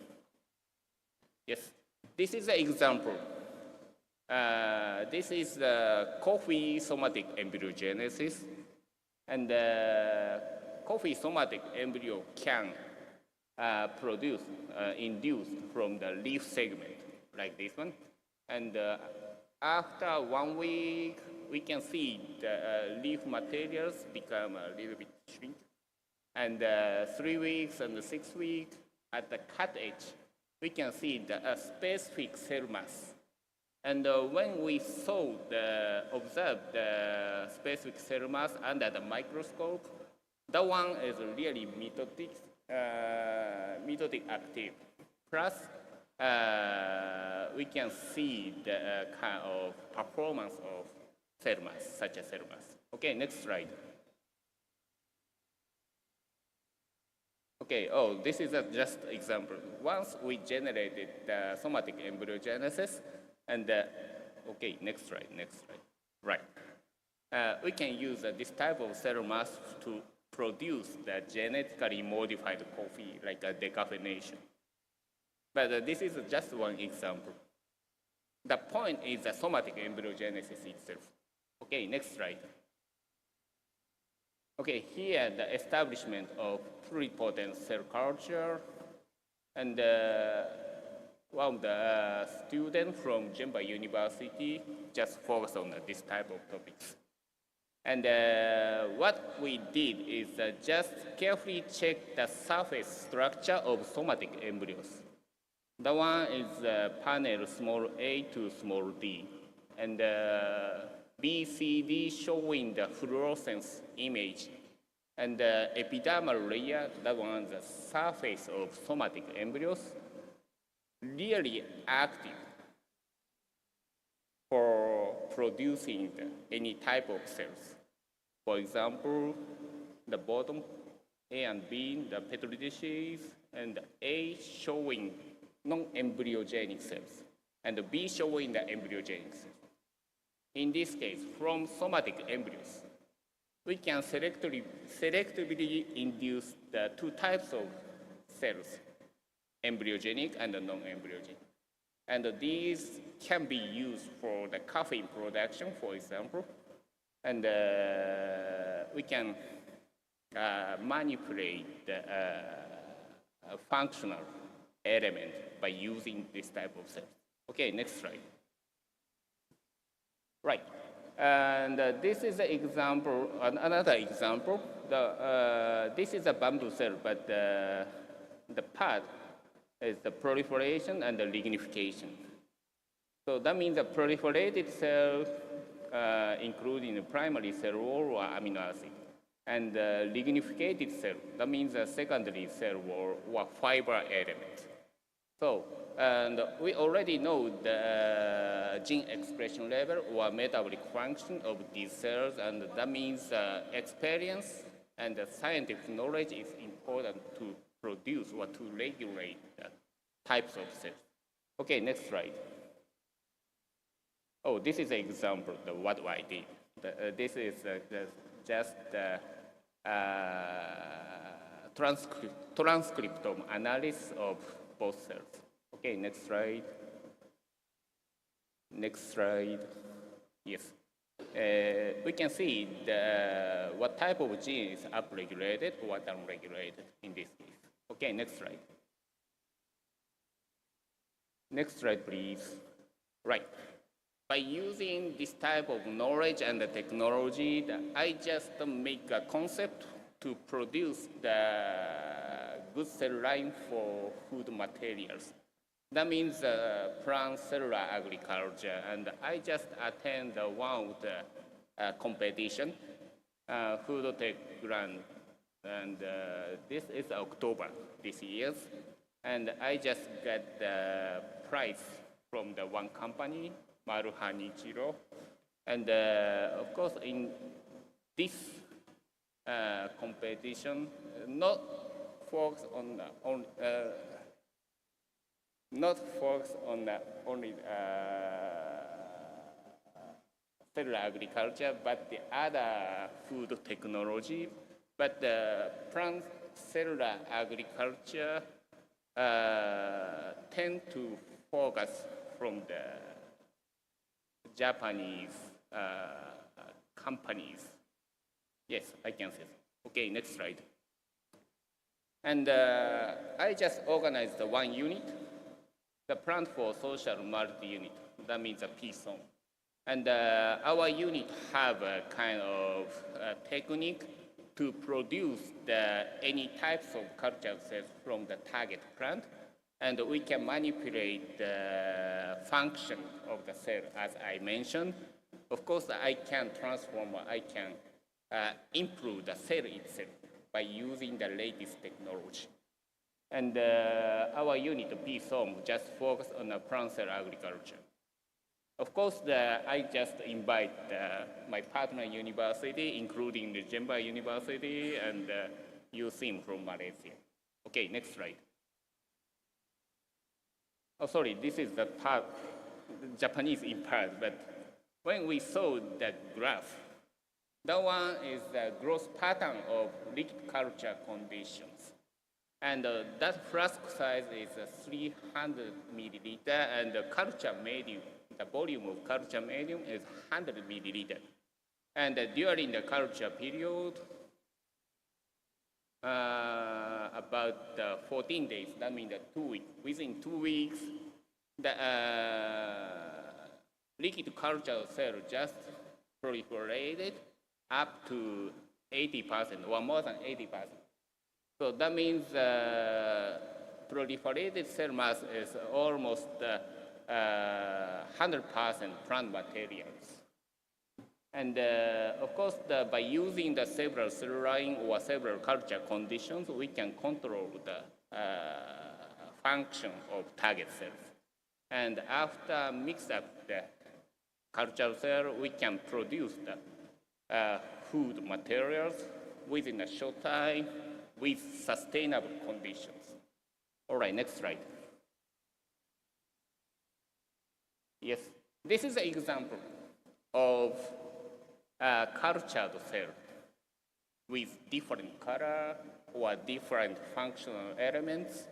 Yes, this is an example. This is the coffee somatic embryogenesis, and coffee somatic embryo can induce from the leaf segment, like this one. And after 1 week we can see the leaf materials become a little bit shrink. And 3 weeks and 6 weeks at the cut edge, we can see the specific cell mass. And when we observe the specific cell mass under the microscope, that one is really mitotic active. Plus, we can see the kind of performance of cell mass, such as cell mass. Okay, next slide. Okay, this is just example. Once we generated the somatic embryogenesis, and okay, next slide. Right. We can use this type of cell mass to produce the genetically modified coffee, like a decaffeination. But this is just one example. The point is the somatic embryogenesis itself. Okay, next slide. Okay, here the establishment of pluripotent cell culture, and one of the students from Jember University just focused on this type of topics. And what we did is just carefully check the surface structure of somatic embryos. The one is panel small a to small d, and B, C, D showing the fluorescence image, and the epidermal layer, that one is the surface of somatic embryos, really active for producing any type of cells. For example, the bottom, A and B, the petri dishes, and A showing non-embryogenic cells, and B showing the embryogenic cells. In this case, from somatic embryos, we can selectively induce the two types of cells, embryogenic and non-embryogenic. And these can be used for the caffeine production, for example, and we can manipulate the functional element by using this type of cells. Okay, next slide. Right, and this is an example, another example. This is a bamboo cell, but the part is the proliferation and the lignification. So that means the proliferated cell, including the primary cell wall or amino acid, and the lignificated cell, that means the secondary cell wall or fiber element. So, and we already know the gene expression level or metabolic function of these cells, and that means experience and scientific knowledge is important to produce or to regulate the types of cells. Okay, next slide. This is an example of what I did. This is just the transcriptome analysis of both cells. Okay, next slide. Next slide. Yes. We can see what type of gene is upregulated or downregulated in this case. Okay, next slide. Next slide, please. Right. By using this type of knowledge and the technology, I just make a concept to produce the good cell line for food materials. That means plant cellular agriculture, and I just attend one of the competition, Food Tech Grant, and this is October this year, and I just got the prize from the one company, Maruhanichiro, and of course in this competition, not focus on only cellular agriculture, but the other food technology. But the plant cellular agriculture tend to focus from the Japanese companies. Yes, I can say so. Okay, next slide. And I just organized the one unit, the Plant for Social Multi-Unit. That means a PSON. And our unit have a kind of technique to produce any types of culture cells from the target plant, and we can manipulate the function of the cell, as I mentioned. Of course, I can transform, I can improve the cell itself by using the latest technology. And our unit, PSOM, just focus on the plant cell agriculture. Of course, I just invite my partner university, including the Jember University and USIM from Malaysia. Okay, next slide. Oh, sorry, this is the part, Japanese in part, but when we saw the graph, that one is the growth pattern of liquid culture conditions. And that flask size is 300 milliliter, and the culture medium, the volume of culture medium is 100 milliliter. And during the culture period, about 14 days, that means 2 weeks. Within 2 weeks, the liquid culture cell just proliferated up to 80% or more than 80%. So that means proliferated cell mass is almost 100% plant materials. And of course, by using the several cell line or several culture conditions, we can control the function of target cells. And after mix up the culture cell, we can produce the food materials within a short time with sustainable conditions. All right, next slide. Yes, this is an example of a cultured cell with different color or different functional elements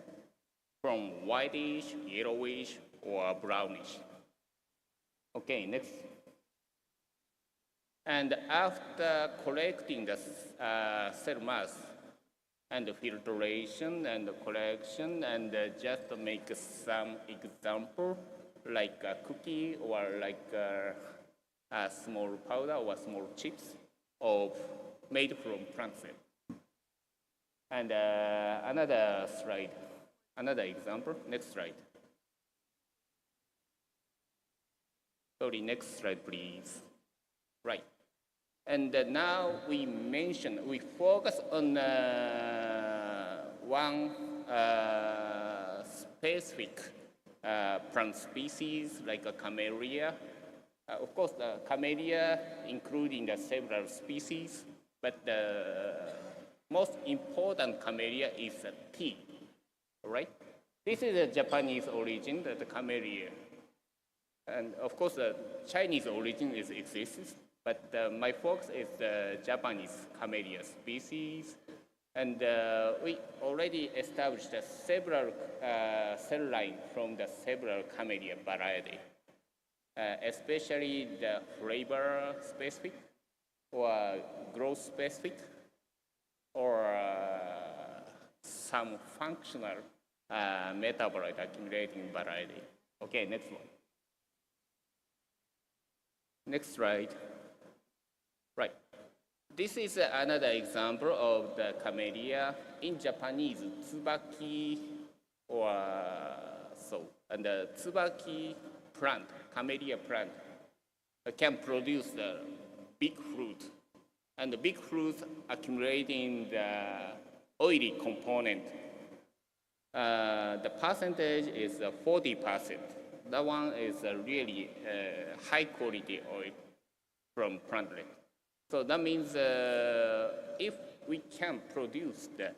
from whitish, yellowish, or brownish. Okay, next. And after collecting the cell mass and the filtration and the collection, and just to make some example, like a cookie or like a small powder or small chips made from plant cell. And another slide, another example, next slide. Sorry, next slide, please. Right. And now we focus on one specific plant species like a camellia. Of course, the camellia, including the several species, but the most important camellia is a tea, right? This is a Japanese origin, the camellia. And of course, the Chinese origin exists, but my focus is the Japanese camellia species. And we already established several cell lines from the several camellia variety, especially the flavor specific or growth specific or some functional metabolite accumulating variety. Okay, next one. Next slide. Right. This is another example of the camellia. In Japanese, tsubaki or so. And the tsubaki plant, camellia plant, can produce the big fruit. And the big fruit accumulating the oily component. The percentage is 40%. That one is really high quality oil from plantlet. So that means if we can produce the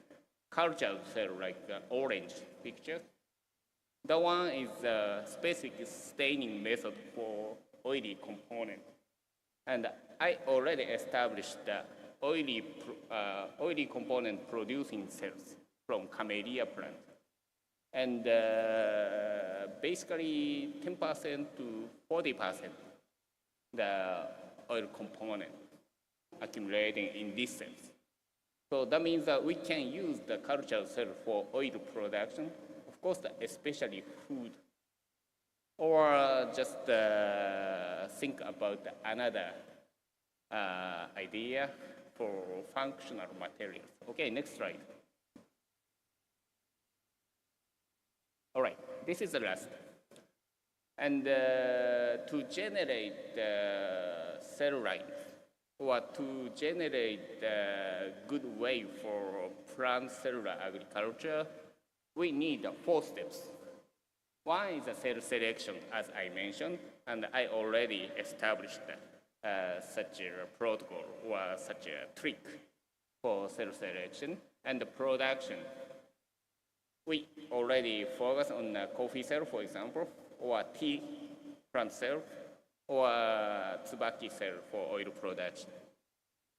cultured cell like the orange picture, that one is a specific staining method for oily component. And I already established the oily component producing cells from camellia plant. And basically 10% to 40% the oil component accumulating in this cells. So that means that we can use the cultured cell for oil production, of course, especially food or just think about another idea for functional materials. Okay, next slide. All right, this is the last. And to generate cell lines, or to generate a good way for plant cellular agriculture, we need 4 steps. One is the cell selection, as I mentioned, and I already established such a protocol or such a trick for cell selection. And the production, we already focus on coffee cell, for example, or tea plant cell, or tsubaki cell for oil production.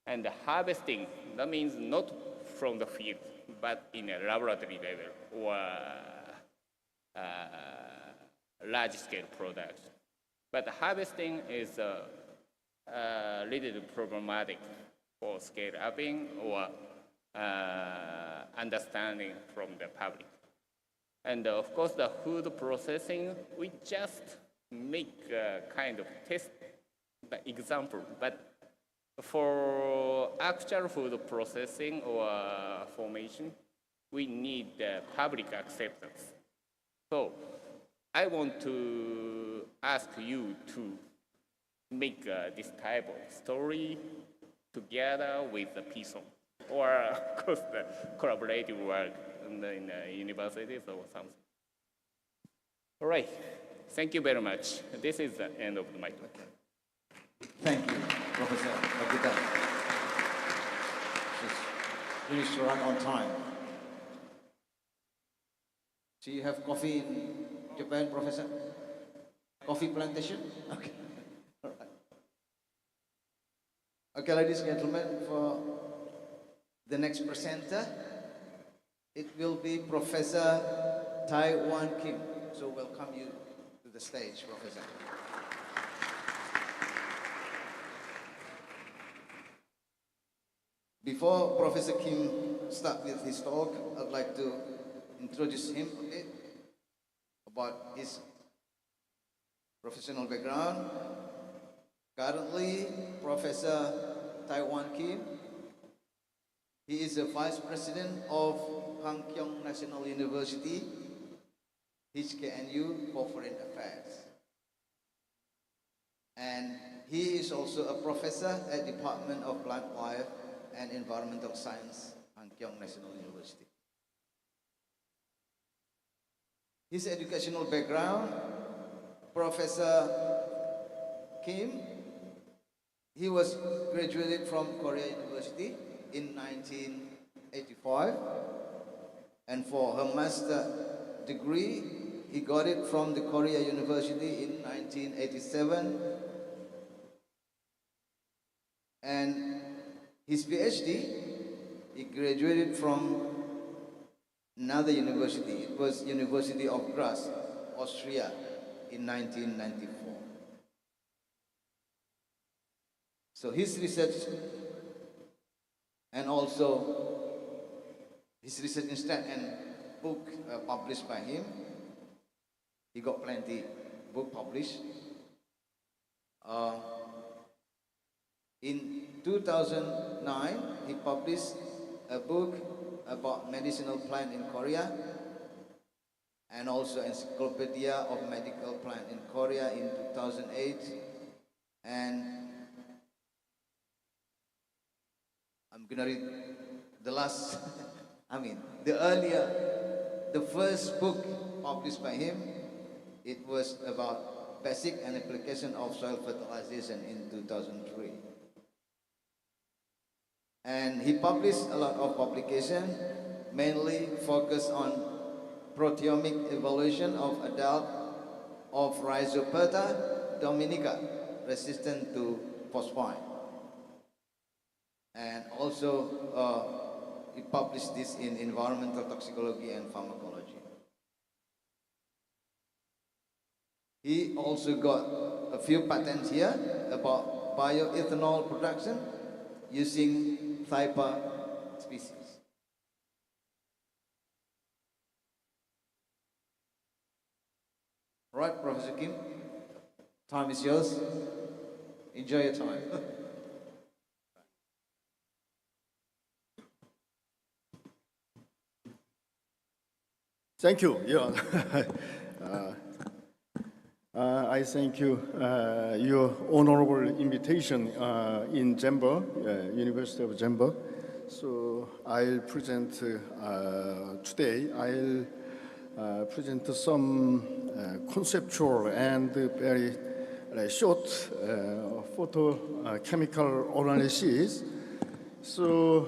And the harvesting, that means not from the field, but in a laboratory level or large-scale production. But harvesting is a little problematic for scale-upping or understanding from the public. And of course, the food processing, we just make a kind of test example, but for actual food processing or formation, we need public acceptance. So I want to ask you to make this type of story together with the PISON, or of course the collaborative work in the universities or something. All right, thank you very much. This is the end of my talk. Thank you, Professor Agita. Just finished to run on time. So you have coffee in Japan, Professor? Coffee plantation? Okay. All right. Okay, ladies and gentlemen, for the next presenter, it will be Professor Taiwan Kim. So welcome you to the stage, Professor. Before Professor Kim starts with his talk, I'd like to introduce him a bit about his professional background. Currently, Professor Taiwan Kim, he is the Vice President of Hangkyong National University, HKNU for Foreign Affairs. And he is also a professor at Department of Plant Life and Environmental Science, Hangkyong National University. His educational background, Professor Kim, he was graduated from Korea University in 1985, and for her master degree, he got it from the Korea University in 1987, and his PhD, he graduated from another university. It was University of Graz, Austria, in 1994. So his research and also his research instead and book published by him, he got plenty book published. In 2009, he published a book about medicinal plant in Korea, and also Encyclopedia of Medical Plant in Korea in 2008. And I'm gonna read the last, the first book published by him, it was about basic and application of soil fertilization in 2003. And he published a lot of publications, mainly focused on proteomic evaluation of adult of Rhizoperta dominica, resistant to phosphine. And also, he published this in environmental toxicology and pharmacology. He also got a few patents here about bioethanol production using Thypa species. All right, Professor Kim, time is yours. Enjoy your time. Thank you. Yeah. I thank you your honorable invitation in Jember, University of Jember. So I'll present today. I'll present some conceptual and very short photochemical analysis. So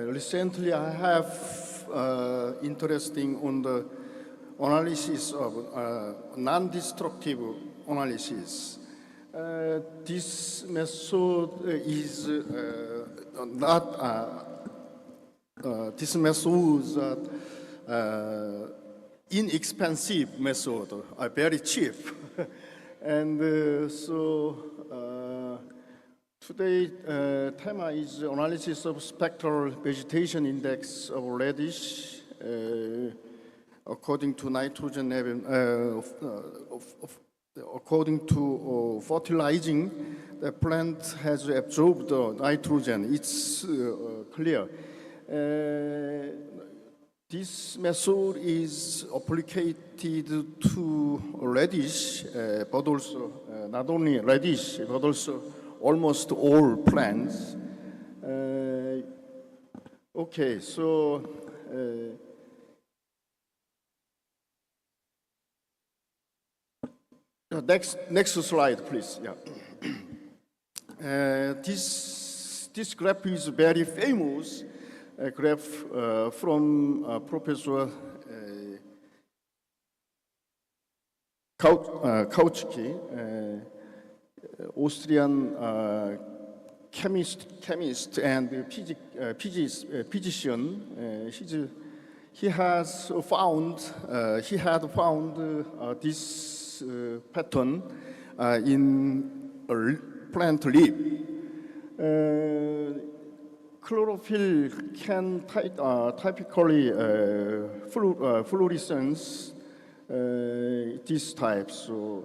recently I have interesting on the analysis of non-destructive analysis. This method is not this method is inexpensive method, very cheap, and so today theme is analysis of spectral vegetation index of radish according to nitrogen level. According to fertilizing, the plant has absorbed nitrogen. It's clear. This method is applied to radish, but also not only radish, but also almost all plants. Okay, so next slide, please. Yeah. This graph is very famous graph from Professor Kautsky, Austrian chemist and physician. He had found this pattern in plant leaf. Chlorophyll can typically fluorescence this type. So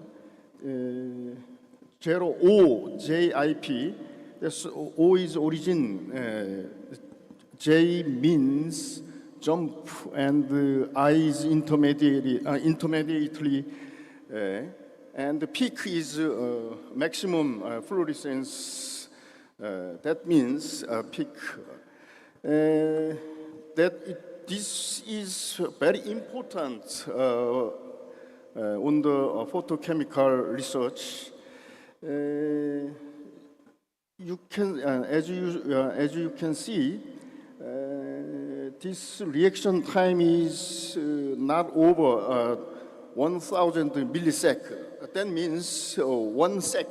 0OJIP, that's O is origin, J means jump, and I is intermediately, and the peak is maximum fluorescence. That means peak. This is very important on the photochemical research. You can, as you can see, this reaction time is not over 1,000 millisec. That means 1 sec.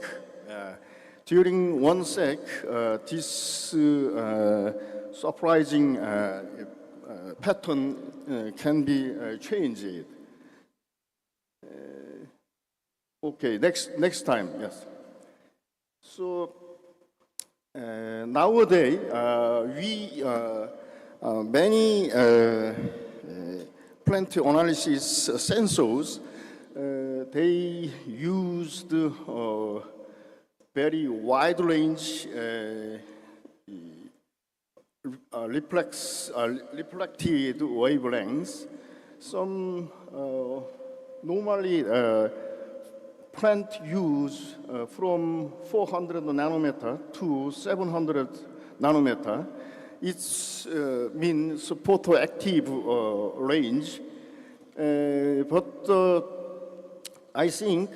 During 1 sec, this surprising pattern can be changed. Okay, next time, yes. So nowadays, many plant analysis sensors, they used very wide range reflected wavelengths. Some normally plant use from 400 nanometer to 700 nanometer. It means photoactive range, but I think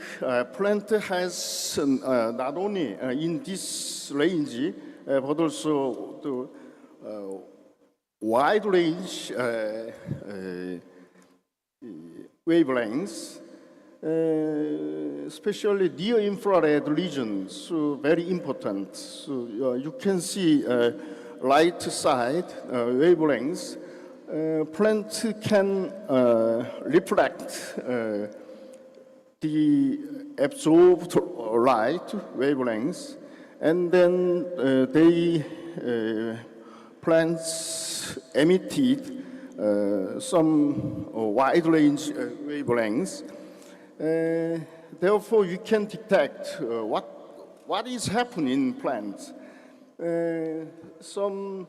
plant has not only in this range, but also the wide range wavelengths, especially near infrared regions, so very important. So you can see right side wavelengths. Plant can reflect the absorbed light wavelengths, and then plants emitted some wide range wavelengths. Therefore, you can detect what is happening in plants. Some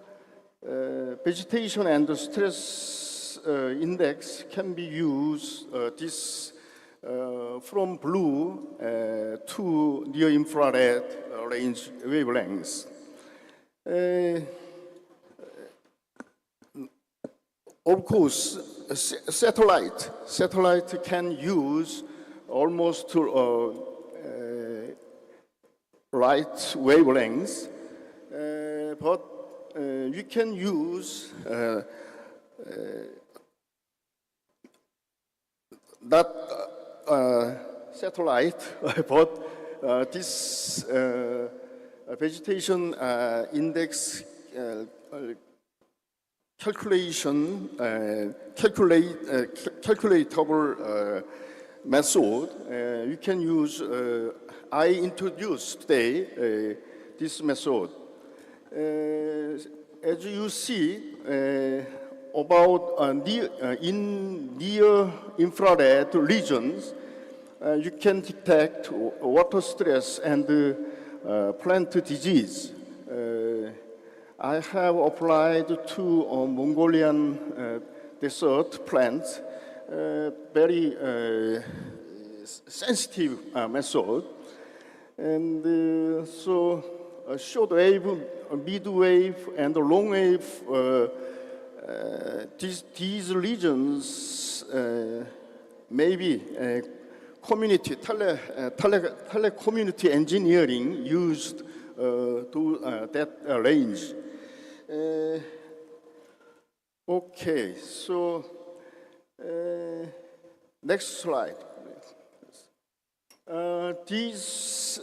vegetation and the stress index can be used from blue to near infrared range wavelengths. Of course, satellite can use almost light wavelengths, but you can use that satellite, but this vegetation index calculatable method. You can use. I introduced today this method. As you see, about in near infrared regions, you can detect water stress and plant disease. I have applied to Mongolian desert plants, very sensitive method. And so short wave, mid wave, and long wave, these regions maybe community, telecommunity engineering used to that range. Okay, so next slide, please. These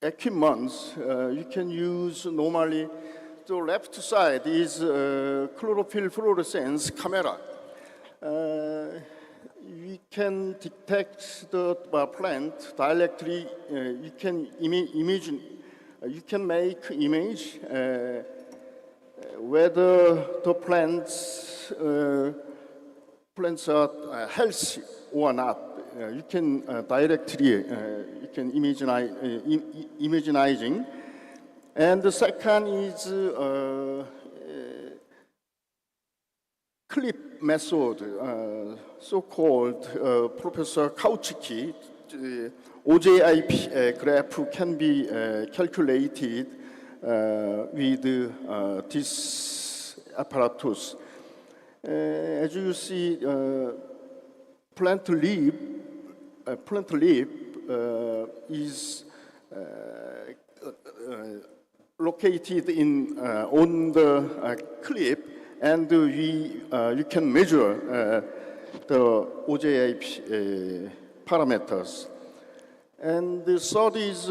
equipments you can use normally. The left side is chlorophyll fluorescence camera. We can detect the plant directly. You can imagine. You can make image whether the plants are healthy or not. You can directly you can imagining. And the second is clip method, so-called Professor Kauchiki. OJIP graph can be calculated with this apparatus. As you see, plant leaf is located in on the clip, and you can measure the OJIP parameters. And the third is,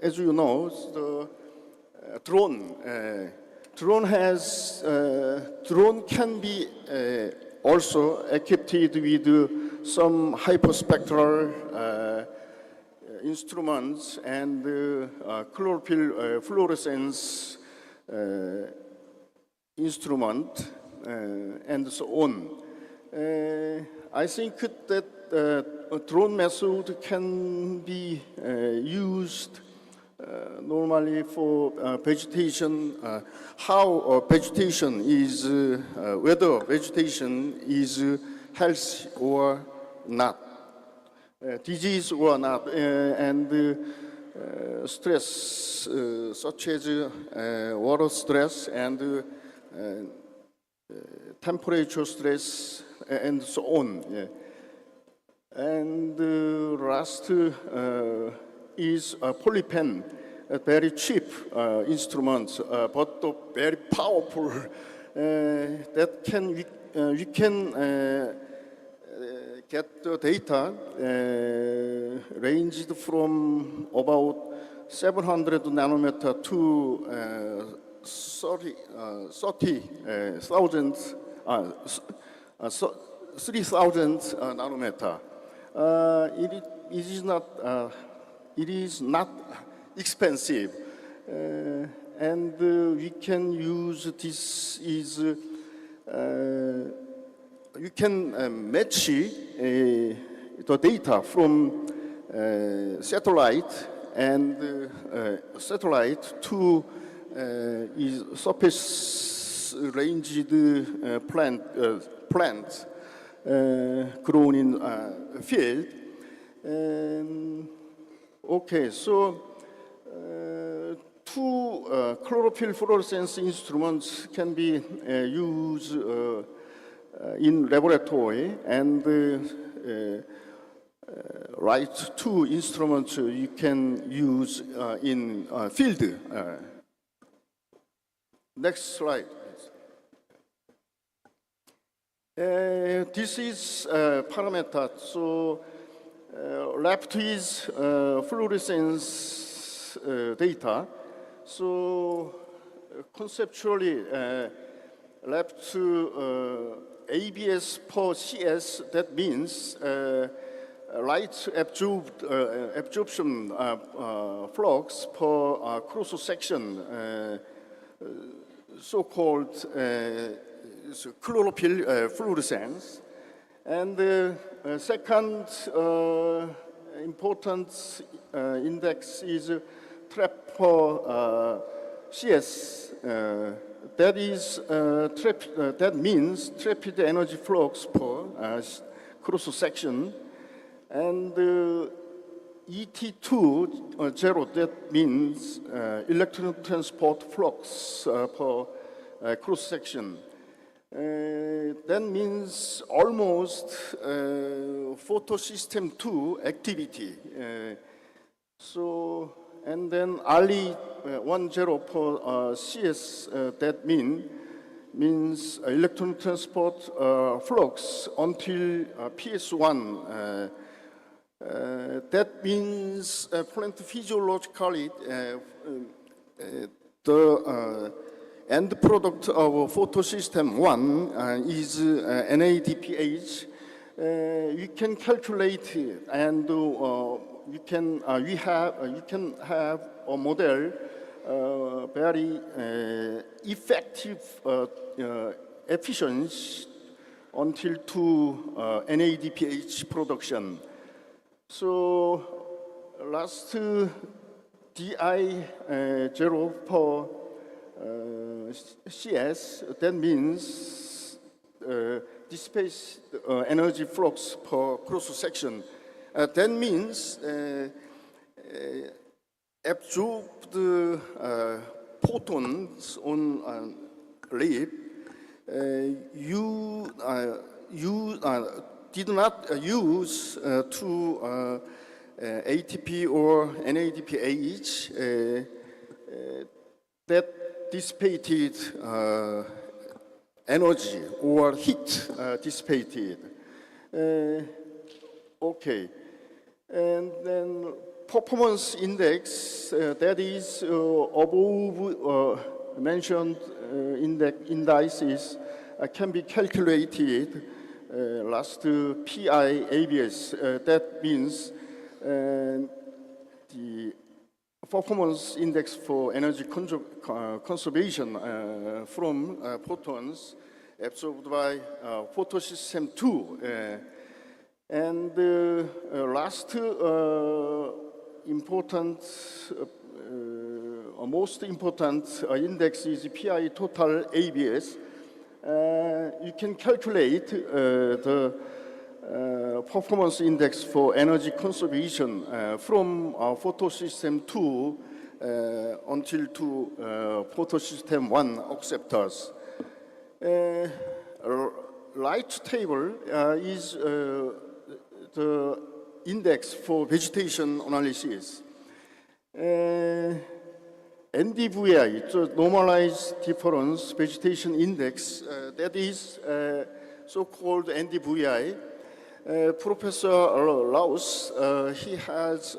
as you know, the drone. Drone can be also equipped with some hyperspectral instruments and chlorophyll fluorescence instrument and so on. I think that a drone method can be used normally for vegetation, how vegetation is, whether vegetation is healthy or not, disease or not, and stress such as water stress and temperature stress and so on. Yeah. And last is a polypen, a very cheap instrument, but very powerful. That can you can get the data ranged from about 700 nanometer to 3,000 nanometer. It is not expensive, and we can use this is you can match the data from satellite and satellite to surface ranged plants grown in field. Okay, so two chlorophyll fluorescence instruments can be used in laboratory, and right two instruments you can use in field. Next slide. This is parameter. So left is fluorescence data. So conceptually, left to ABS per CS, that means light absorption flux per cross section, so-called chlorophyll fluorescence. And second important index is trap per CS. That is that means trapped energy flux per cross section, and ET2 zero, that means electron transport flux per cross section. That means almost photosystem 2 activity. So, and then Ali 10 per CS, that means electron transport flux until PS1. That means plant physiologically the end product of photosystem 1 is NADPH. You can calculate and you can have a model very effective efficiency until to NADPH production. So last DI 0 per CS, that means displaced energy flux per cross section. That means absorbed photons on leaf. You did not use to ATP or NADPH that dissipated energy or heat dissipated. Okay, and then performance index, that is above mentioned indices can be calculated last PI ABS. That means the performance index for energy conservation from photons absorbed by photosystem 2. And last important, most important index is PI total ABS. You can calculate the performance index for energy conservation from photosystem 2 until to photosystem 1 acceptors. Right table is the index for vegetation analysis. NDVI, the normalized difference vegetation index, that is so-called NDVI. Professor Laus, he has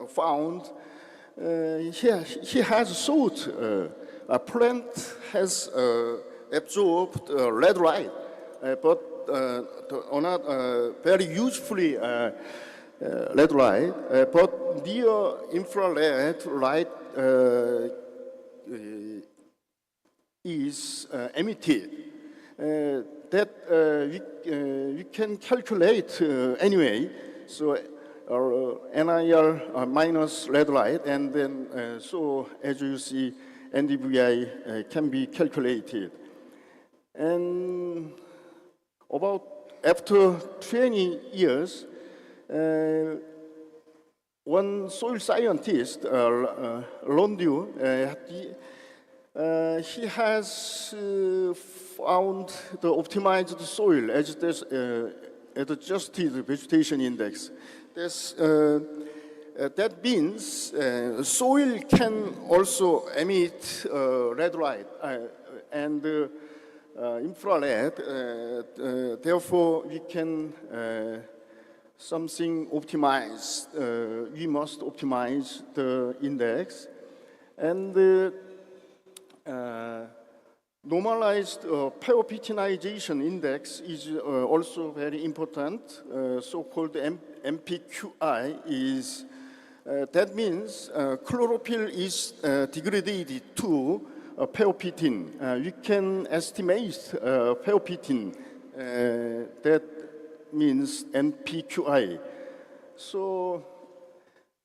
found, he has thought a plant has absorbed red light, but not very usefully red light, but near infrared light is emitted. that we can calculate anyway. So NIR minus red light, and then so as you see, NDVI can be calculated. And about after 20 years, one soil scientist, Londu, he has found the optimized soil as this adjusted vegetation index. That means soil can also emit red light and infrared. Therefore, we can something optimized. We must optimize the index, and normalized phaeophytinization index is also very important. So-called MPQI is that means chlorophyll is degraded to phaeophytin. We can estimate phaeophytin. That means MPQI. So,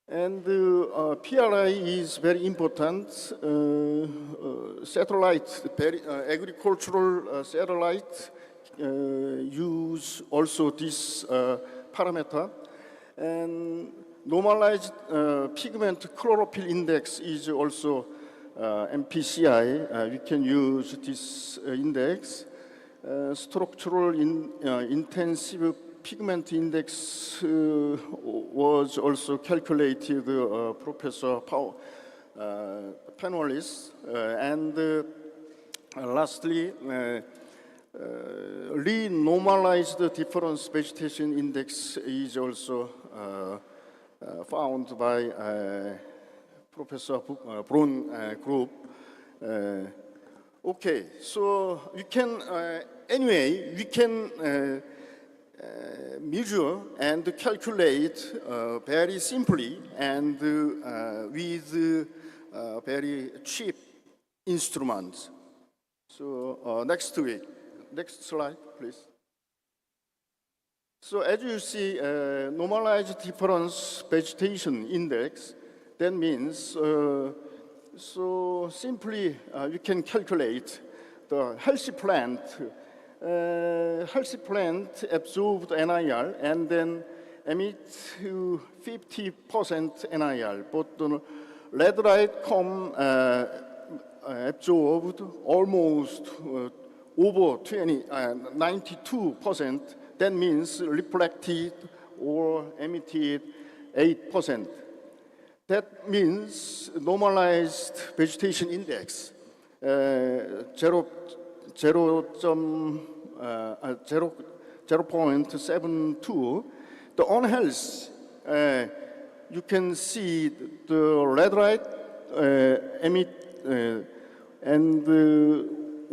and PRI is very important. Satellite, agricultural satellite use also this parameter. And normalized pigment chlorophyll index is also MPCI. We can use this index. Structural intensive pigment index was also calculated, Professor Panelists. And lastly, renormalized difference vegetation index is also found by Professor Braun group. Okay, so we can, anyway, we can measure and calculate very simply and with very cheap instruments. So next slide, please. So as you see, normalized difference vegetation index, that means, so simply you can calculate the healthy plant. Healthy plant absorbed NIR and then emit 50% NIR, but the red light come absorbed almost over 92%. That means reflected or emitted 8%. That means normalized vegetation index 0.72. The on health, you can see the red light emit and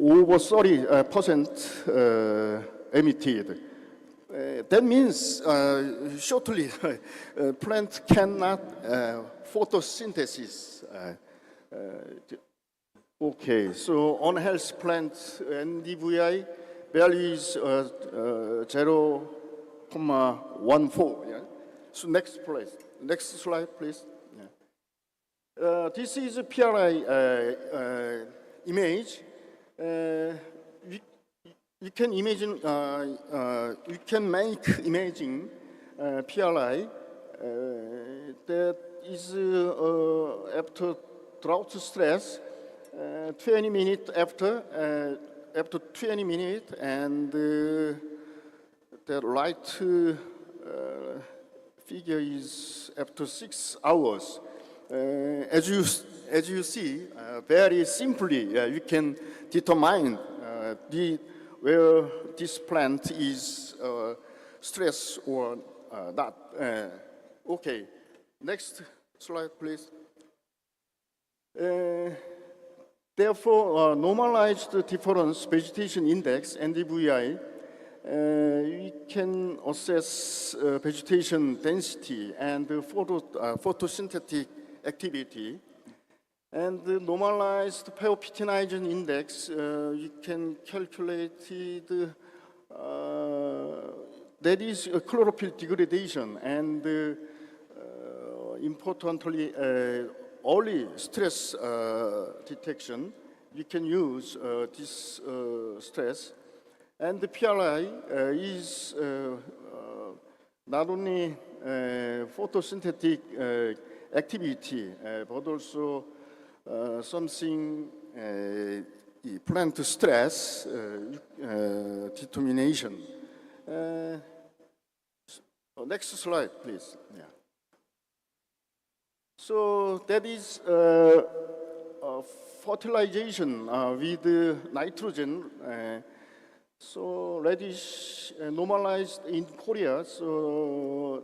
over 30% emitted. That means shortly, plant cannot photosynthesis. Okay, so on health plants NDVI value is 0.14. Yeah? So next slide, please. Yeah. This is a PRI image. You can imagine, you can make imaging PRI that is after drought stress, 20 minutes after 20 minutes, and the right figure is after 6 hours. As you see, very simply, you can determine where this plant is stressed or not. Okay, next slide, please. Therefore, normalized difference vegetation index, NDVI, we can assess vegetation density and photosynthetic activity. And the normalized phytoplankton index, you can calculate the, that is a chlorophyll degradation, and importantly, early stress detection. You can use this stress. And the PRI is not only photosynthetic activity, but also something plant stress determination. Next slide, please. Yeah. So that is fertilization with nitrogen. So radish normalized in Korea. So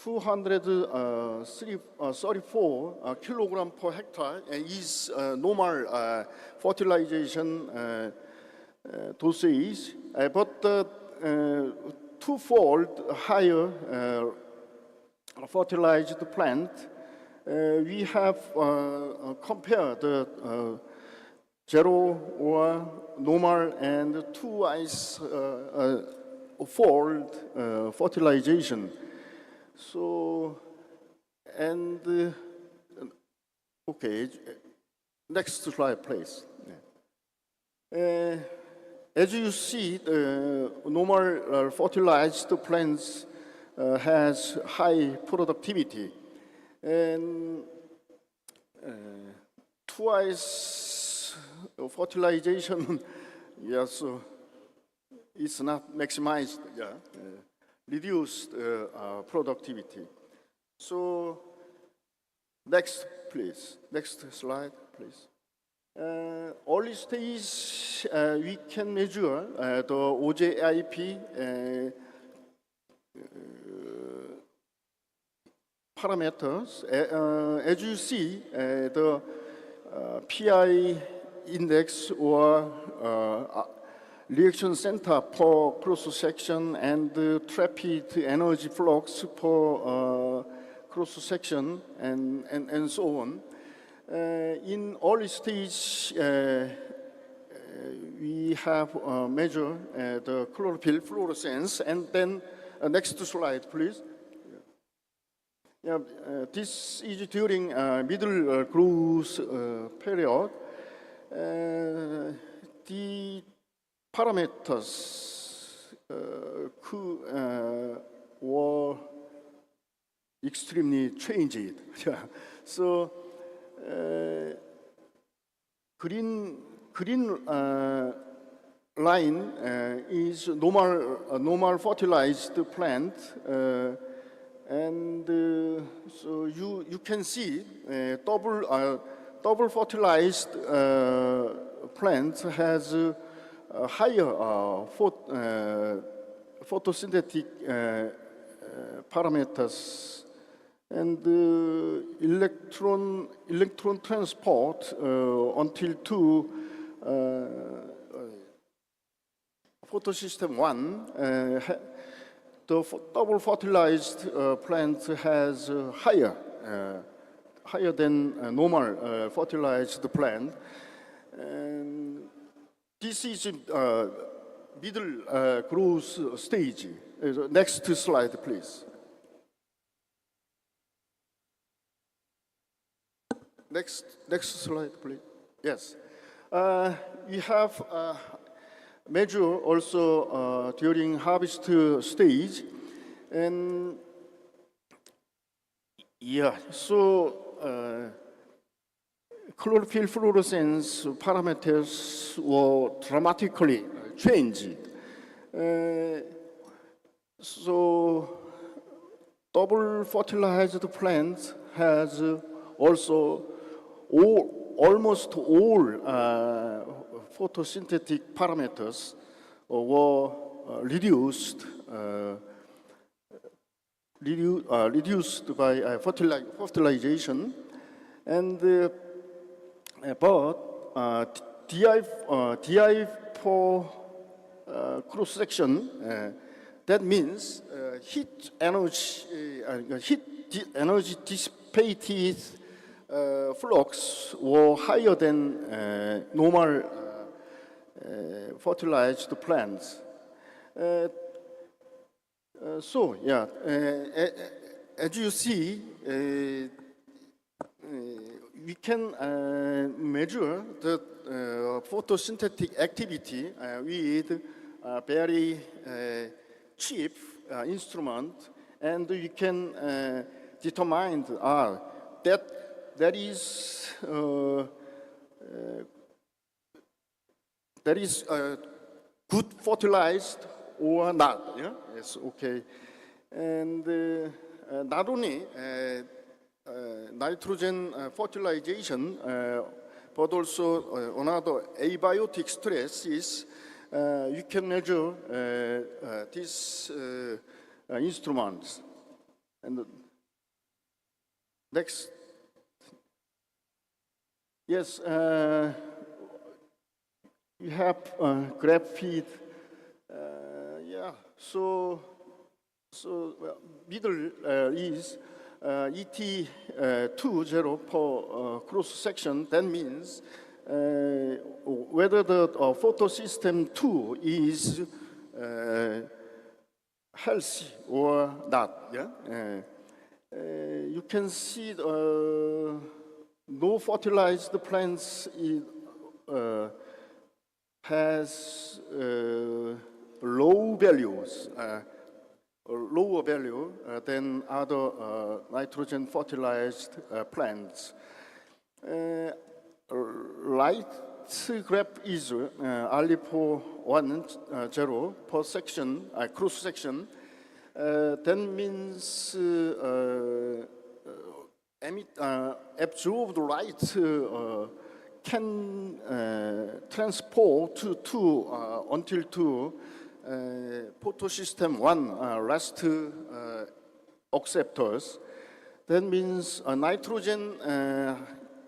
234 kilogram per hectare is normal fertilization dosage, but twofold higher fertilized plant. We have compared zero or normal and twice fold fertilization. So, and okay, next slide, please. As you see, the normal fertilized plants has high productivity, and twice fertilization, yes, it's not maximized, yeah, reduced productivity. So, next, please. Next slide, please. Early stage, we can measure the OJIP parameters. As you see, the PI index or reaction center per cross-section and the rapid energy flux per cross-section and so on. In early stage, we have measured the chlorophyll fluorescence, and then next slide, please. Yeah, this is during middle growth period. The parameters were extremely changed. So green line is normal fertilized plant, and so you can see double fertilized plant has higher photosynthetic parameters, and electron transport until to photosystem 1. The double fertilized plant has higher than normal fertilized plant. And this is middle growth stage. Next slide, please. Next slide, please. Yes. We have measure also during harvest stage, and yeah, so chlorophyll fluorescence parameters were dramatically changed. So double fertilized plant has also almost all photosynthetic parameters were reduced by fertilization, and but DI for cross section, that means heat energy dissipated flux were higher than normal fertilized plants. So, yeah, as you see, we can measure the photosynthetic activity with very cheap instrument, and you can determine that there is good fertilized or not. Yeah, yes, okay, and not only nitrogen fertilization, but also another abiotic stress is you can measure these instruments. And next, yes, you have graph feed. Yeah, so middle is ET20 per cross section. That means whether the photosystem 2 is healthy or not. Yeah, you can see no fertilized plants has low values. Lower value than other nitrogen fertilized plants. Light graph is Alipo 10 per section, cross section. That means absorbed light can transport until to photosystem 1 last acceptors. That means nitrogen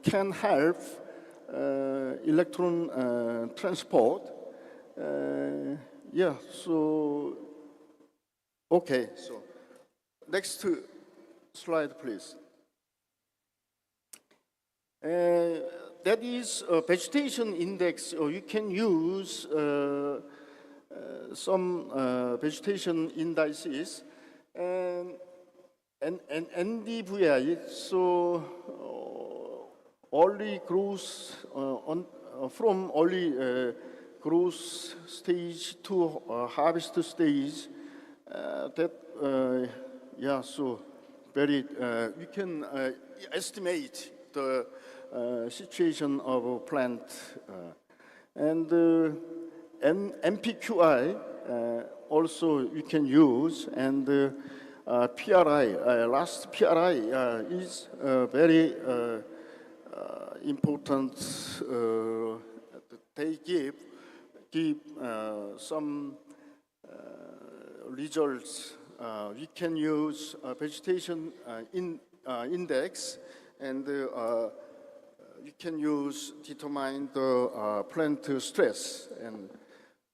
can help electron transport. Yeah, so, okay, so next slide, please. That is a vegetation index, or you can use some vegetation indices, and NDVI, so early growth from early growth stage to harvest stage. That yeah, so very we can estimate the situation of a plant, and MPQI also you can use, and PRI, last PRI is very important. They give some results. We can use vegetation index, and you can use determine the plant stress. And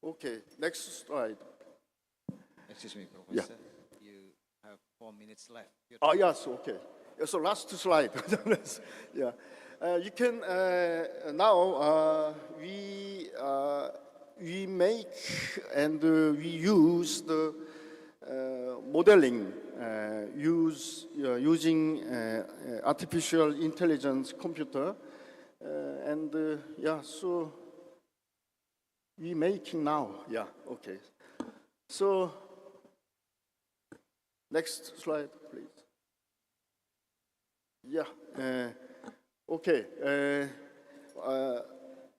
okay, next slide. Excuse me, Professor. Yeah. You have 4 minutes left. Oh yes, okay. So last slide. Yeah, you can now we make and we use the modeling using artificial intelligence computer, and yeah, so we making now. Yeah, okay. So next slide, please. Yeah. Okay.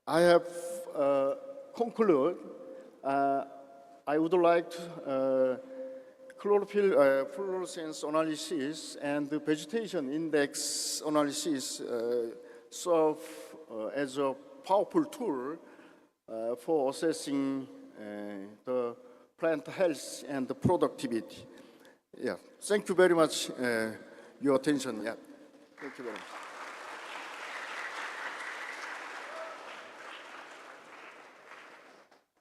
I have concluded. I would like to chlorophyll fluorescence analysis and the vegetation index analysis serve as a powerful tool for assessing the plant health and the productivity. Yeah. Thank you very much. Your attention. Yeah. Thank you very much.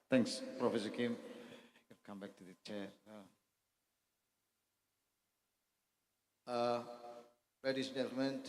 Thanks, Professor Kim. You can come back to the chair. Ladies and gentlemen,